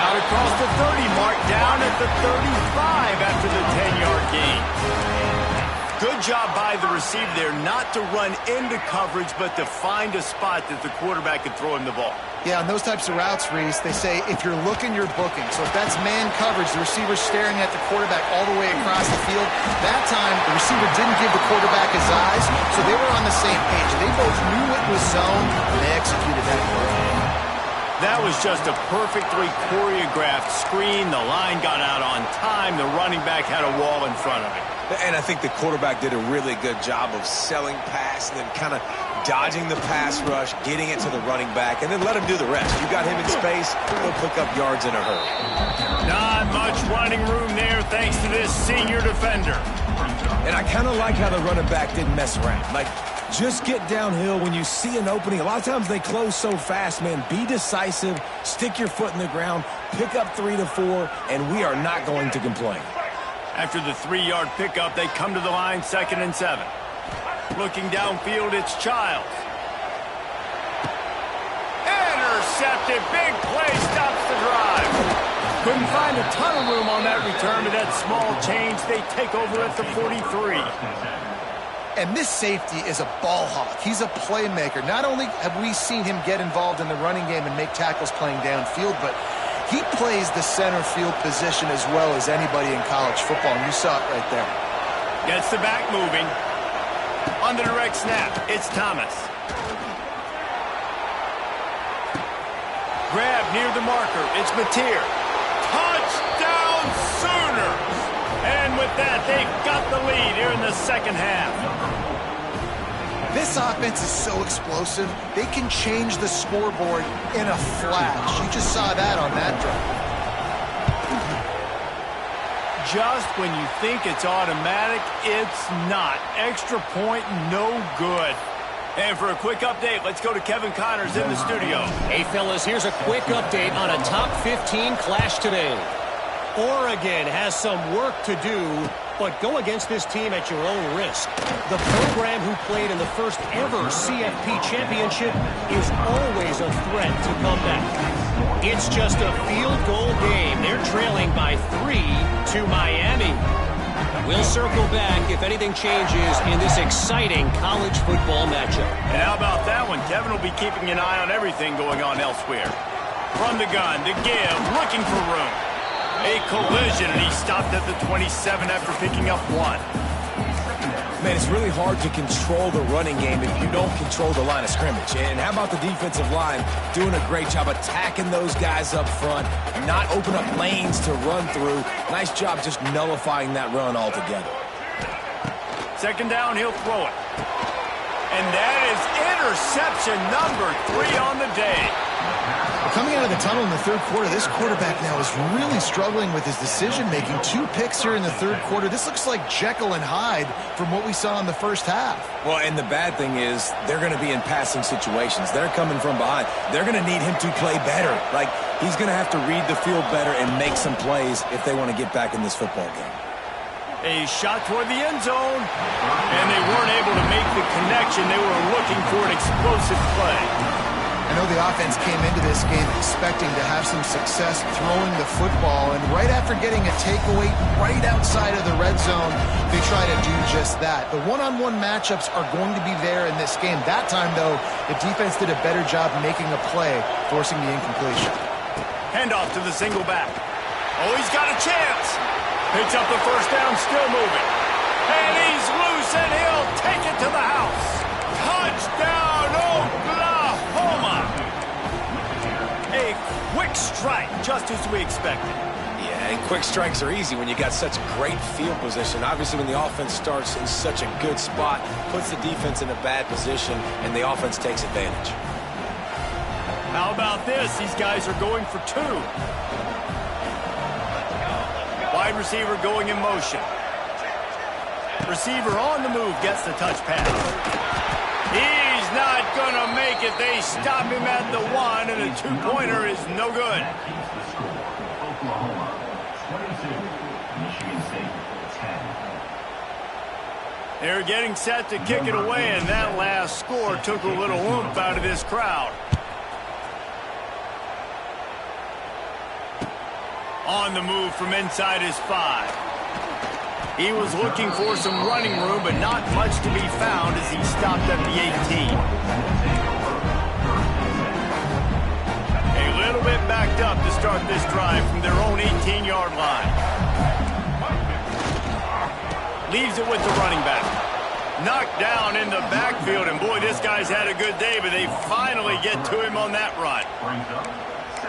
Out across the 30 mark, down at the 35 after the 10-yard gain. Good job by the receiver there not to run into coverage, but to find a spot that the quarterback could throw him the ball. Yeah, on those types of routes, Reese, they say if you're looking, you're booking. So if that's man coverage, the receiver's staring at the quarterback all the way across the field. That time, the receiver didn't give the quarterback his eyes, so they were on the same page. They both knew it was zone, and they executed that play. That was just a perfectly choreographed screen. The line got out on time. The running back had a wall in front of it. And I think the quarterback did a really good job of selling pass and then kind of dodging the pass rush, getting it to the running back, and then let him do the rest. You got him in space, he'll pick up yards in a hurry. Not much running room there thanks to this senior defender. And I kind of like how the running back didn't mess around. Like, just get downhill when you see an opening. A lot of times they close so fast, man. Be decisive, stick your foot in the ground, pick up 3 to 4, and we are not going to complain. After the 3-yard pickup, they come to the line, 2nd and 7. Looking downfield, it's Childs. Intercepted. Big play stops the drive. Couldn't find a ton of room on that return, but that small change, they take over at the 43. And this safety is a ball hawk. He's a playmaker. Not only have we seen him get involved in the running game and make tackles playing downfield, but he plays the center field position as well as anybody in college football, and you saw it right there. Gets the back moving. On the direct snap, it's Thomas. Grab near the marker, it's Mateer. Touchdown Sooners! And with that, they've got the lead here in the second half. This offense is so explosive, they can change the scoreboard in a flash. You just saw that on that drive. Just when you think it's automatic, it's not. Extra point, no good. And for a quick update, let's go to Kevin Connors in the studio. Hey, fellas, here's a quick update on a top 15 clash today. Oregon has some work to do, but go against this team at your own risk. The program who played in the first ever CFP championship is always a threat to come back. It's just a field goal game. They're trailing by 3 to Miami. We'll circle back if anything changes in this exciting college football matchup. And how about that one? Kevin will be keeping an eye on everything going on elsewhere. From the gun, to give, looking for room. A collision, and he stopped at the 27 after picking up 1. Man, it's really hard to control the running game if you don't control the line of scrimmage. And how about the defensive line doing a great job attacking those guys up front, not open up lanes to run through. Nice job just nullifying that run altogether. 2nd down, he'll throw it. And that is interception number 3 on the day. Coming out of the tunnel in the third quarter, this quarterback now is really struggling with his decision-making. 2 picks here in the third quarter. This looks like Jekyll and Hyde from what we saw in the first half. Well, and the bad thing is they're going to be in passing situations. They're coming from behind. They're going to need him to play better. Like, he's going to have to read the field better and make some plays if they want to get back in this football game. A shot toward the end zone, and they weren't able to make the connection. They were looking for an explosive play. I know the offense came into this game expecting to have some success throwing the football, and right after getting a takeaway right outside of the red zone, they try to do just that. The one-on-one matchups are going to be there in this game. That time, though, the defense did a better job making a play, forcing the incompletion. Handoff to the single back. Oh, he's got a chance. Picks up the first down, still moving. And he's loose, and he'll take it to the house. Touchdown, Oklahoma! A quick strike, just as we expected. Yeah, and quick strikes are easy when you got such great field position. Obviously, when the offense starts in such a good spot, puts the defense in a bad position, and the offense takes advantage. How about this? These guys are going for 2. Wide receiver going in motion. Receiver on the move gets the touch pass. He's not going to make it. They stop him at the 1, and the 2-pointer is no good. Oklahoma, 22. Michigan State, 10. They're getting set to kick it away, and that last score took a little oomph out of this crowd. On the move from inside his 5. He was looking for some running room, but not much to be found as he stopped at the 18. A little bit backed up to start this drive from their own 18-yard line. Leaves it with the running back. Knocked down in the backfield, and boy, this guy's had a good day, but they finally get to him on that run.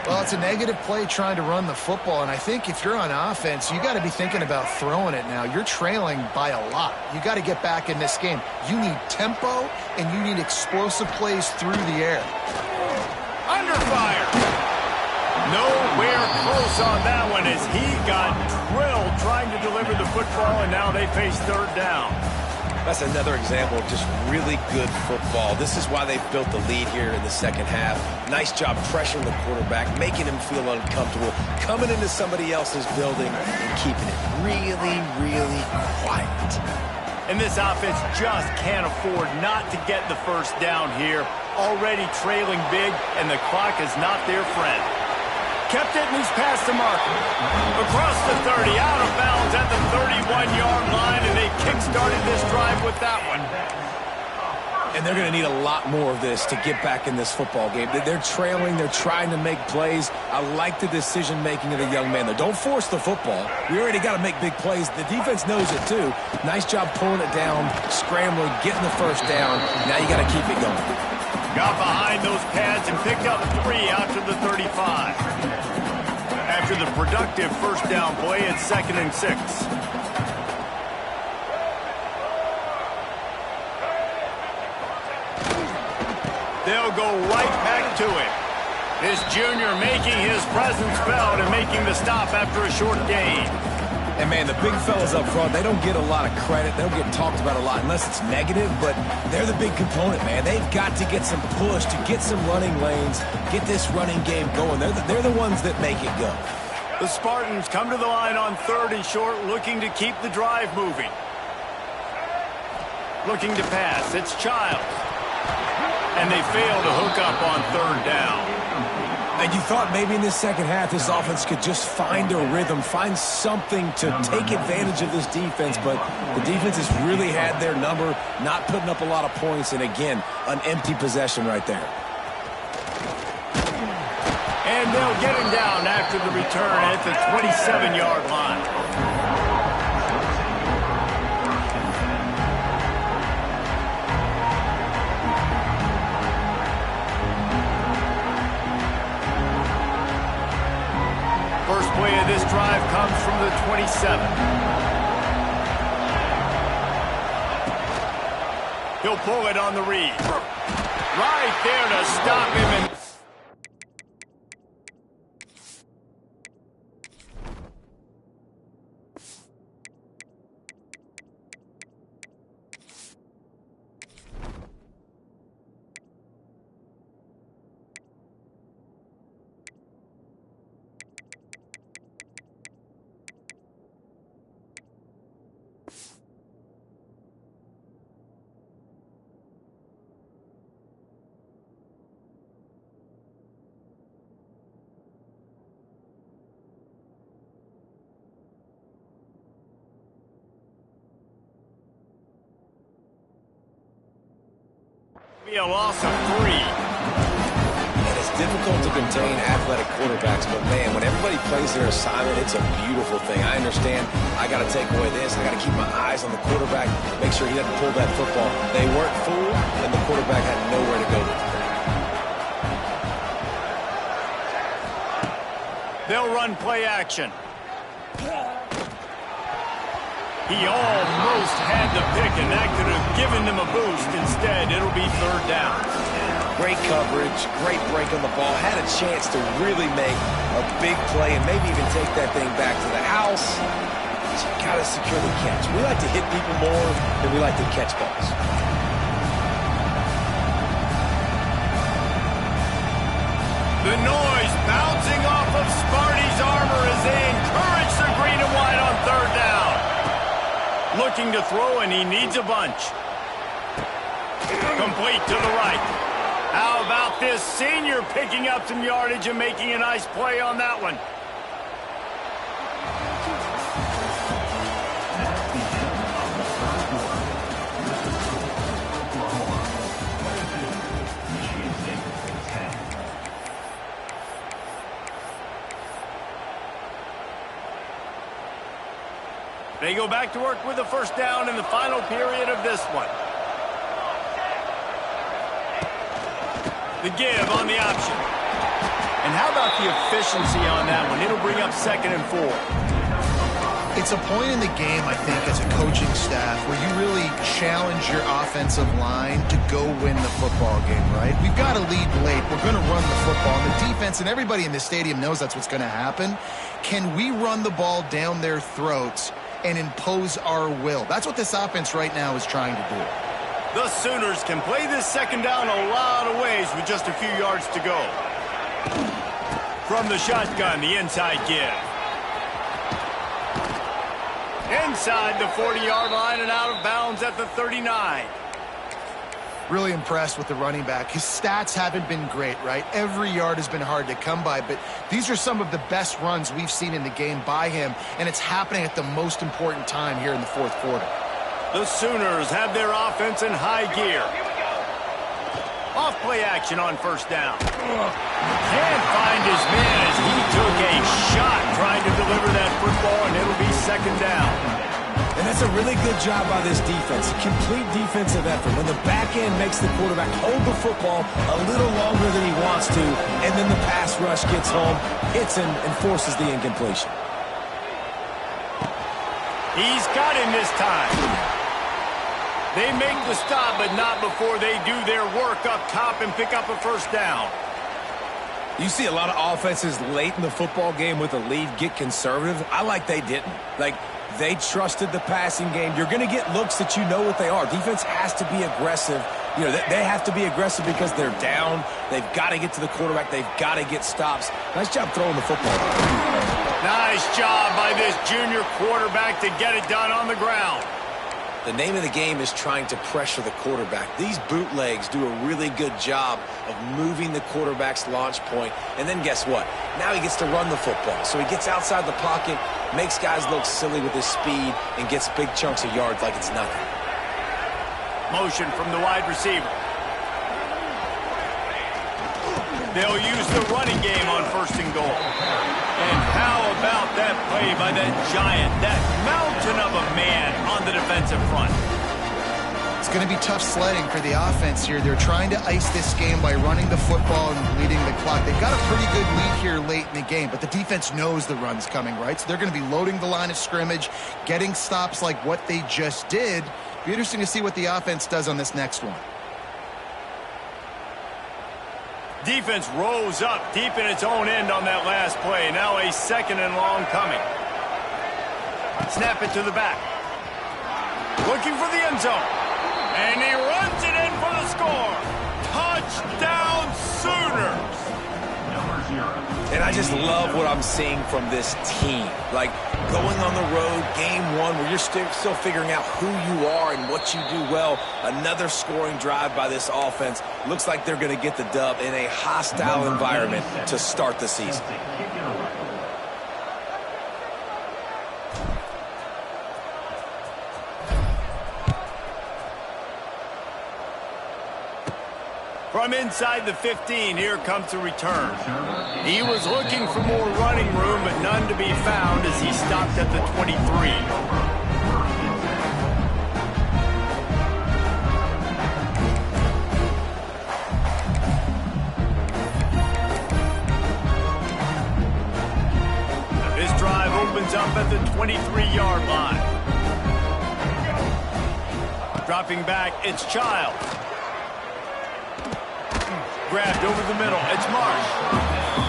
Well, it's a negative play trying to run the football, and I think if you're on offense, you got to be thinking about throwing it now. You're trailing by a lot. You got to get back in this game. You need tempo, and you need explosive plays through the air. Under fire. Nowhere close on that one as he got drilled trying to deliver the football, and now they face 3rd down. That's another example of just really good football. This is why they've built the lead here in the second half. Nice job pressuring the quarterback, making him feel uncomfortable, coming into somebody else's building and keeping it really, really quiet. And this offense just can't afford not to get the first down here. Already trailing big, and the clock is not their friend. Kept it, and he's past the mark. Across the 30, out of bounds at the 31-yard line, and they kick-started this drive with that one. And they're going to need a lot more of this to get back in this football game. They're trailing. They're trying to make plays. I like the decision-making of the young man, though. Don't force the football. We already got to make big plays. The defense knows it, too. Nice job pulling it down, scrambling, getting the first down. Now you got to keep it going. Got behind those pads and picked up 3 out to the 35. After the productive first down play, it's 2nd and 6. They'll go right back to it. This junior making his presence felt and making the stop after a short gain. And, man, the big fellas up front, they don't get a lot of credit. They don't get talked about a lot unless it's negative, but they're the big component, man. They've got to get some push, to get some running lanes, get this running game going. They're the ones that make it go. The Spartans come to the line on 3rd and short, looking to keep the drive moving. Looking to pass. It's Childs. And they fail to hook up on 3rd down. And you thought maybe in this second half this offense could just find a rhythm, find something to take advantage of this defense, but the defense has really had their number, not putting up a lot of points, and again, an empty possession right there. And they'll get him down after the return at the 27-yard line. First play of this drive comes from the 27. He'll pull it on the read. Right there to stop him. And be a loss of 3. And it's difficult to contain athletic quarterbacks, but man, when everybody plays their assignment, it's a beautiful thing. I understand I got to take away this. I got to keep my eyes on the quarterback, make sure he doesn't pull that football. They weren't fooled, and the quarterback had nowhere to go with it. They'll run play action. He almost had the pick, and that could have given them a boost. Instead, it'll be 3rd down. Great coverage, great break on the ball. Had a chance to really make a big play and maybe even take that thing back to the house. But you got to secure the catch. We like to hit people more than we like to catch balls. The noise bouncing off of Sparty's armor as they encourage the green and white on third down. Looking to throw, and he needs a bunch. Complete to the right. How about this senior picking up some yardage and making a nice play on that one? They go back to work with the first down in the final period of this one. The give on the option. And how about the efficiency on that one? It'll bring up 2nd and 4. It's a point in the game, I think, as a coaching staff where you really challenge your offensive line to go win the football game, right? We've got to lead late. We're going to run the football. And the defense and everybody in the stadium knows that's what's going to happen. Can we run the ball down their throats and impose our will? That's what this offense right now is trying to do. The Sooners can play this second down a lot of ways with just a few yards to go. From the shotgun, the inside give. Inside the 40-yard line and out of bounds at the 39. Really impressed with the running back. His stats haven't been great, right? Every yard has been hard to come by, but these are some of the best runs we've seen in the game by him, and it's happening at the most important time here in the fourth quarter. The Sooners have their offense in high gear. Off play action on first down. Can't find his man as he took a shot trying to deliver that football, and it'll be 2nd down. And that's a really good job by this defense. Complete defensive effort. When the back end makes the quarterback hold the football a little longer than he wants to, and then the pass rush gets home, hits him, and forces the incompletion. He's got him this time. They make the stop, but not before they do their work up top and pick up a first down. You see a lot of offenses late in the football game with a lead get conservative. I like they didn't. They trusted the passing game. You're going to get looks that you know what they are. Defense has to be aggressive. You know, they have to be aggressive because they're down. They've got to get to the quarterback. They've got to get stops. Nice job throwing the football. Nice job by this junior quarterback to get it done on the ground. The name of the game is trying to pressure the quarterback. These bootlegs do a really good job of moving the quarterback's launch point. And then guess what? Now he gets to run the football. So he gets outside the pocket, makes guys look silly with his speed, and gets big chunks of yards like it's nothing. Motion from the wide receiver. They'll use the running game on 1st and goal. And how about that play by that giant, that mountain of a man on the defensive front? It's going to be tough sledding for the offense here. They're trying to ice this game by running the football and bleeding the clock. They've got a pretty good lead here late in the game, but the defense knows the run's coming, right? So they're going to be loading the line of scrimmage, getting stops like what they just did. Be interesting to see what the offense does on this next one. Defense rose up deep in its own end on that last play. Now a 2nd and long coming. Snap it to the back. Looking for the end zone. And he runs it in for the score. Touchdown Sooners. Number 0. And I just love what I'm seeing from this team. Like going on the road, game 1, where you're still figuring out who you are and what you do well. Another scoring drive by this offense. Looks like they're going to get the dub in a hostile environment to start the season. From inside the 15, here comes the return. He was looking for more running room, but none to be found as he stopped at the 23. This drive opens up at the 23-yard line. Dropping back, it's Childs. Grabbed over the middle. It's Marsh.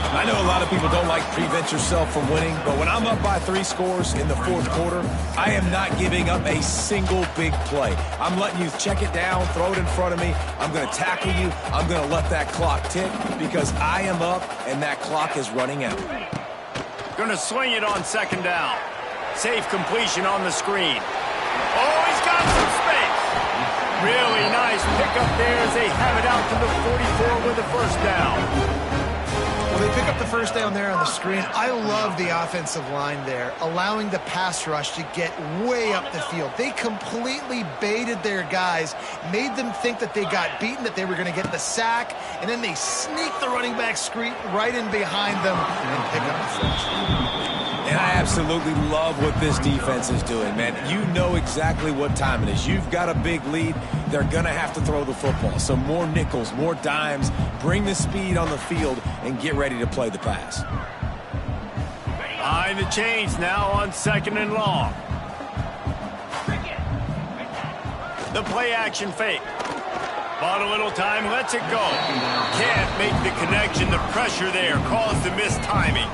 I know a lot of people don't like to prevent yourself from winning, but when I'm up by 3 scores in the 4th quarter, I am not giving up a single big play. I'm letting you check it down, throw it in front of me. I'm going to tackle you. I'm going to let that clock tick because I am up and that clock is running out. Going to swing it on 2nd down. Safe completion on the screen. Oh, he's got some space. Really nice pickup there as they have it out to the 44 with the 1st down. Well, they pick up the 1st down there on the screen. I love the offensive line there, allowing the pass rush to get way up the field. They completely baited their guys, made them think that they got beaten, that they were going to get the sack, and then they sneak the running back screen right in behind them and pick up the 1st. And I absolutely love what this defense is doing, man. You know exactly what time it is. You've got a big lead. They're going to have to throw the football. So more nickels, more dimes, bring the speed on the field, and get ready to play the pass. Behind the chains now on 2nd and long. The play action fake. Bought a little time, lets it go. Can't make the connection. The pressure there caused the missed timing.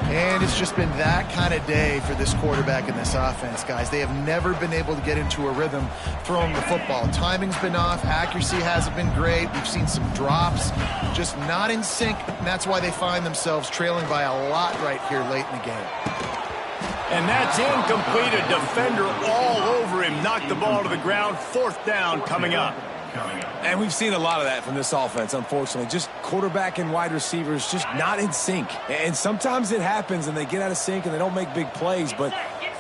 And it's just been that kind of day for this quarterback and this offense, guys. They have never been able to get into a rhythm throwing the football. Timing's been off. Accuracy hasn't been great. We've seen some drops. Just not in sync. And that's why they find themselves trailing by a lot right here late in the game. And that's incomplete. A defender all over him. Knocked the ball to the ground. 4th down coming up. And we've seen a lot of that from this offense, unfortunately. Just quarterback and wide receivers just not in sync. And sometimes it happens and they get out of sync and they don't make big plays. But,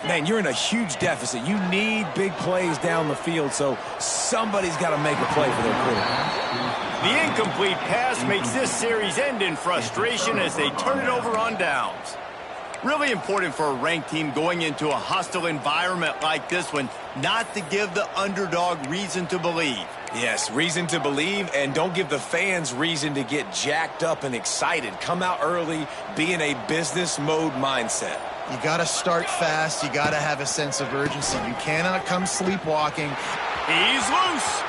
man, you're in a huge deficit. You need big plays down the field, so somebody's got to make a play for their quarterback. The incomplete pass makes this series end in frustration as they turn it over on downs. Really important for a ranked team going into a hostile environment like this one, not to give the underdog reason to believe. Yes, reason to believe, and don't give the fans reason to get jacked up and excited. Come out early, be in a business mode mindset. You got to start fast. You got to have a sense of urgency. You cannot come sleepwalking. He's loose.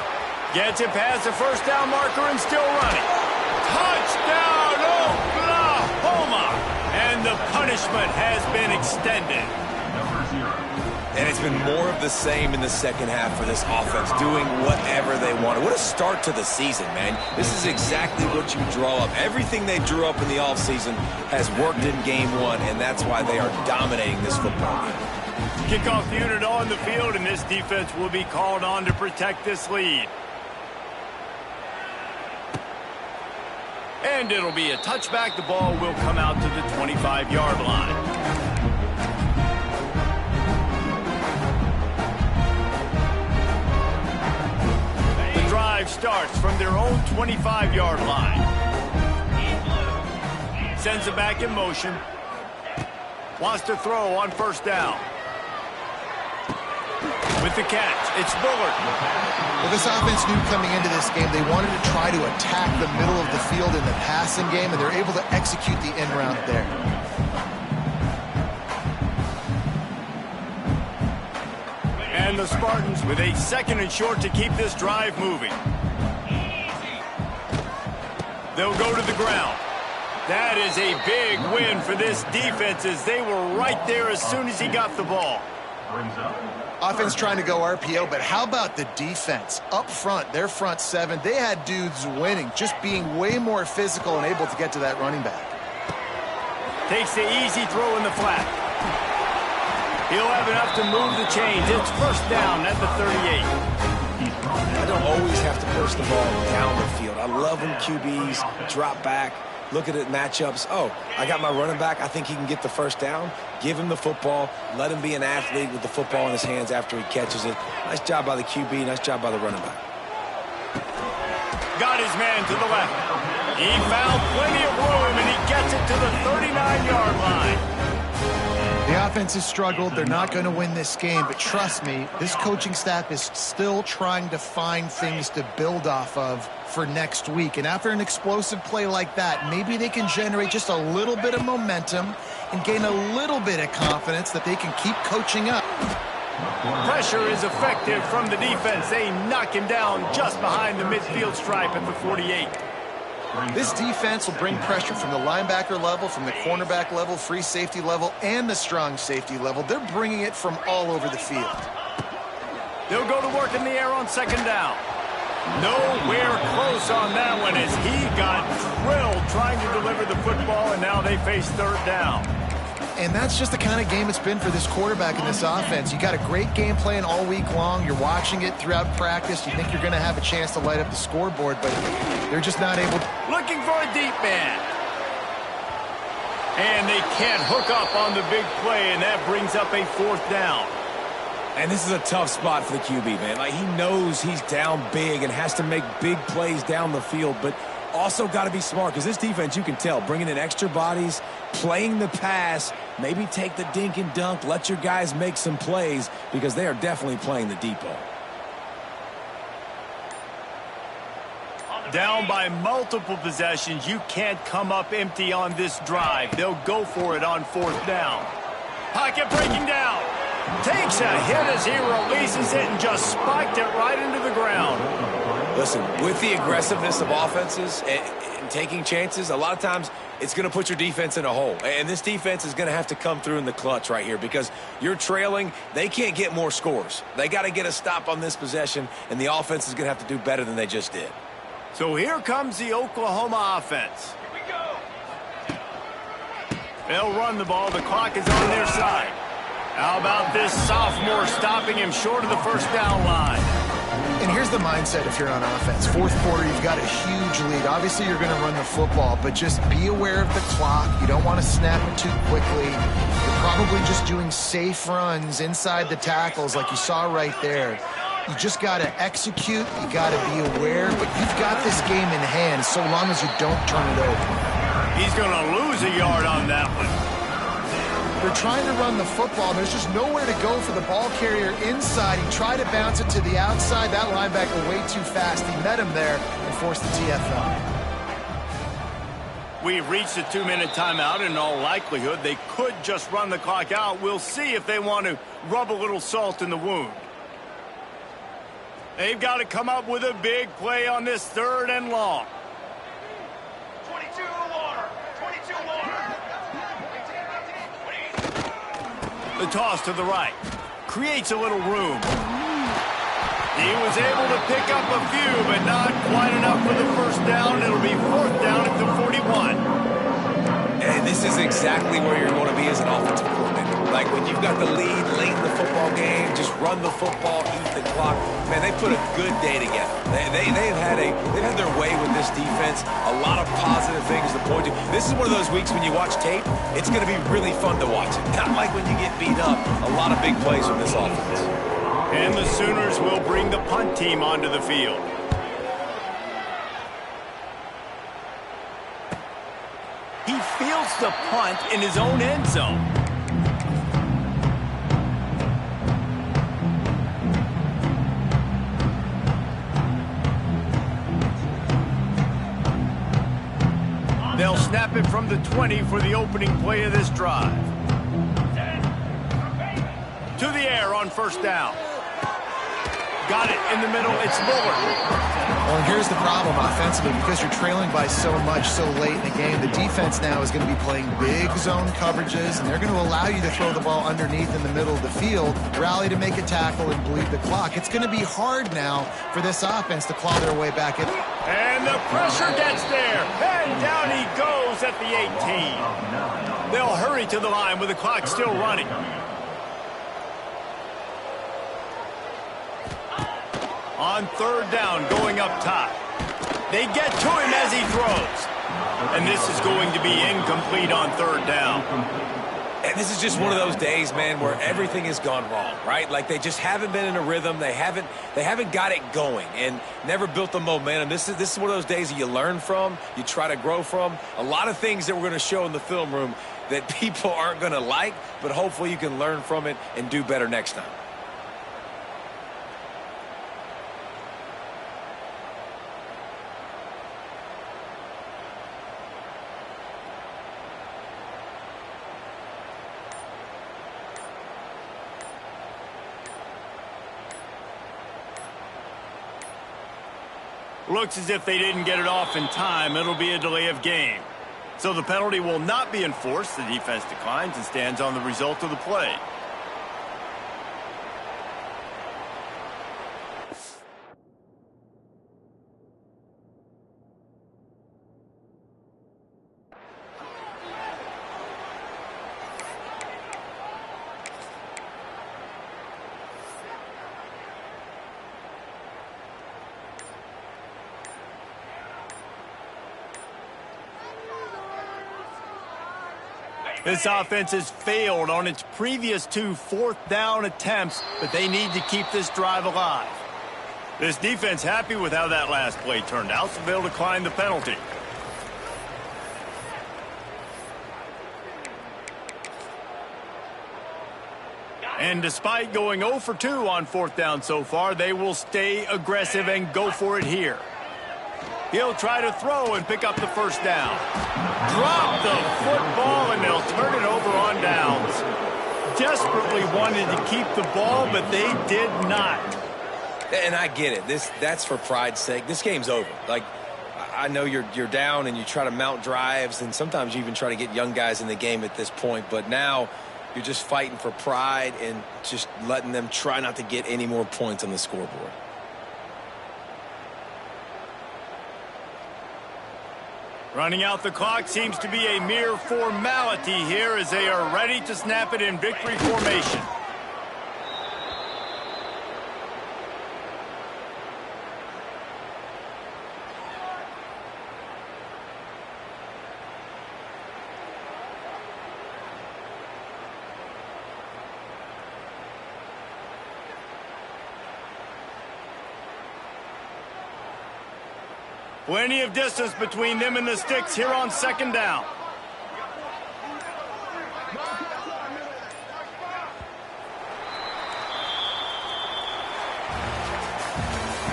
Gets it past the 1st down marker and still running. Touchdown, Oklahoma! And the punishment has been extended. And it's been more of the same in the 2nd half for this offense, doing whatever they wanted. What a start to the season, man. This is exactly what you draw up. Everything they drew up in the offseason has worked in game 1, and that's why they are dominating this football game. Kickoff unit on the field, and this defense will be called on to protect this lead. And it'll be a touchback. The ball will come out to the 25-yard line. The drive starts from their own 25-yard line. Sends it back in motion. Wants to throw on 1st down. With the catch, it's Bullard. Well, this offense knew coming into this game they wanted to try to attack the middle of the field in the passing game, and they're able to execute the end route there. And the Spartans with a 2nd and short to keep this drive moving. They'll go to the ground. That is a big win for this defense as they were right there as soon as he got the ball. Offense trying to go RPO, but how about the defense? Up front, their front 7, they had dudes winning, just being way more physical and able to get to that running back. Takes the easy throw in the flat. He'll have enough to move the chains. It's 1st down at the 38. I don't always have to push the ball down the field. I love when QBs drop back, look at it matchups. Oh, I got my running back. I think he can get the 1st down. Give him the football. Let him be an athlete with the football in his hands after he catches it. Nice job by the QB. Nice job by the running back. Got his man to the left. He found plenty of room, and he gets it to the 39-yard line. The offense has struggled. They're not going to win this game, but trust me, this coaching staff is still trying to find things to build off of for next week. And after an explosive play like that, maybe they can generate just a little bit of momentum and gain a little bit of confidence that they can keep coaching up. Pressure is effective from the defense. They knock him down just behind the midfield stripe at the 48. This defense will bring pressure from the linebacker level, from the cornerback level, free safety level, and the strong safety level. They're bringing it from all over the field. They'll go to work in the air on second down. Nowhere close on that one as he got drilled trying to deliver the football, and now they face third down. And that's just the kind of game it's been for this quarterback in this offense. You got a great game plan all week long. You're watching it throughout practice. You think you're going to have a chance to light up the scoreboard, but they're just not able to. Looking for a deep man. And they can't hook up on the big play, and that brings up a fourth down. And this is a tough spot for the QB, man. Like, he knows he's down big and has to make big plays down the field, but also got to be smart because this defense, you can tell, bringing in extra bodies, playing the pass, maybe take the dink and dunk, let your guys make some plays because they are definitely playing the depot. Down by multiple possessions, you can't come up empty on this drive. They'll go for it on fourth down. Pocket breaking down. Takes a hit as he releases it and just spiked it right into the ground. Listen, with the aggressiveness of offenses and taking chances, a lot of times it's going to put your defense in a hole. And this defense is going to have to come through in the clutch right here because you're trailing. They can't get more scores. They got to get a stop on this possession, and the offense is going to have to do better than they just did. So here comes the Oklahoma offense. Here we go. They'll run the ball. The clock is on their side. How about this sophomore stopping him short of the first down line? And here's the mindset if you're on offense. Fourth quarter, you've got a huge lead. Obviously, you're going to run the football, but just be aware of the clock. You don't want to snap it too quickly. You're probably just doing safe runs inside the tackles like you saw right there. You just got to execute. You got to be aware, but you've got this game in hand so long as you don't turn it over. He's going to lose a yard on that one. They're trying to run the football. There's just nowhere to go for the ball carrier inside. He tried to bounce it to the outside. That linebacker way too fast. He met him there and forced the TFL. We've reached a 2-minute timeout. In all likelihood, they could just run the clock out. We'll see if they want to rub a little salt in the wound. They've got to come up with a big play on this third and long. 22 water. 22 water. The toss to the right. Creates a little room. He was able to pick up a few, but not quite enough for the first down. It'll be fourth down at the 41. And this is exactly where you're going to be as an offensive coordinator. Like when you've got the lead late in the football game, just run the football, eat the clock. Man, they put a good day together. They've had their way with this defense. A lot of positive things to point to. This is one of those weeks when you watch tape, it's going to be really fun to watch it. Not like when you get beat up. A lot of big plays from this offense. And the Sooners will bring the punt team onto the field. He fields the punt in his own end zone. They'll snap it from the 20 for the opening play of this drive. To the air on first down. Got it in the middle. It's Bullard. Well, and here's the problem offensively. Because you're trailing by so much so late in the game, the defense now is going to be playing big zone coverages, and they're going to allow you to throw the ball underneath in the middle of the field, rally to make a tackle, and bleed the clock. It's going to be hard now for this offense to claw their way back in. And the pressure gets there. And down he goes at the 18. They'll hurry to the line with the clock still running. On third down, going up top. They get to him as he throws. And this is going to be incomplete on third down. And this is just one of those days, man, where everything has gone wrong, right? Like they just haven't been in a rhythm. They haven't got it going and never built the momentum. This is one of those days that you learn from, you try to grow from. A lot of things that we're going to show in the film room that people aren't going to like, but hopefully you can learn from it and do better next time. Looks as if they didn't get it off in time. It'll be a delay of game. So the penalty will not be enforced. The defense declines and stands on the result of the play. This offense has failed on its previous 2 fourth-down attempts, but they need to keep this drive alive. This defense happy with how that last play turned out, so they'll decline the penalty. And despite going 0 for 2 on 4th down so far, they will stay aggressive and go for it here. He'll try to throw and pick up the first down. Drop the football, and they'll turn it over on downs. Desperately wanted to keep the ball, but they did not. And I get it. That's for pride's sake. This game's over. Like, I know you're down and you try to mount drives, and sometimes you even try to get young guys in the game at this point. But now you're just fighting for pride and just letting them try not to get any more points on the scoreboard. Running out the clock seems to be a mere formality here as they are ready to snap it in victory formation. Plenty of distance between them and the sticks here on 2nd down.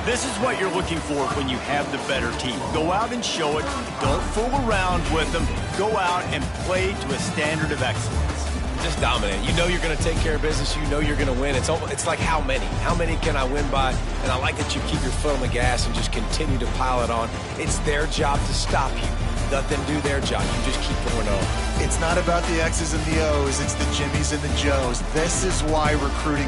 This is what you're looking for when you have the better team. Go out and show it. Don't fool around with them. Go out and play to a standard of excellence. Just dominate. You know you're going to take care of business. You know you're going to win. It's like how many? How many can I win by? And I like that you keep your foot on the gas and just continue to pile it on. It's their job to stop you. Let them do their job. You just keep going on. It's not about the X's and the O's. It's the Jimmies and the Joes. This is why recruiting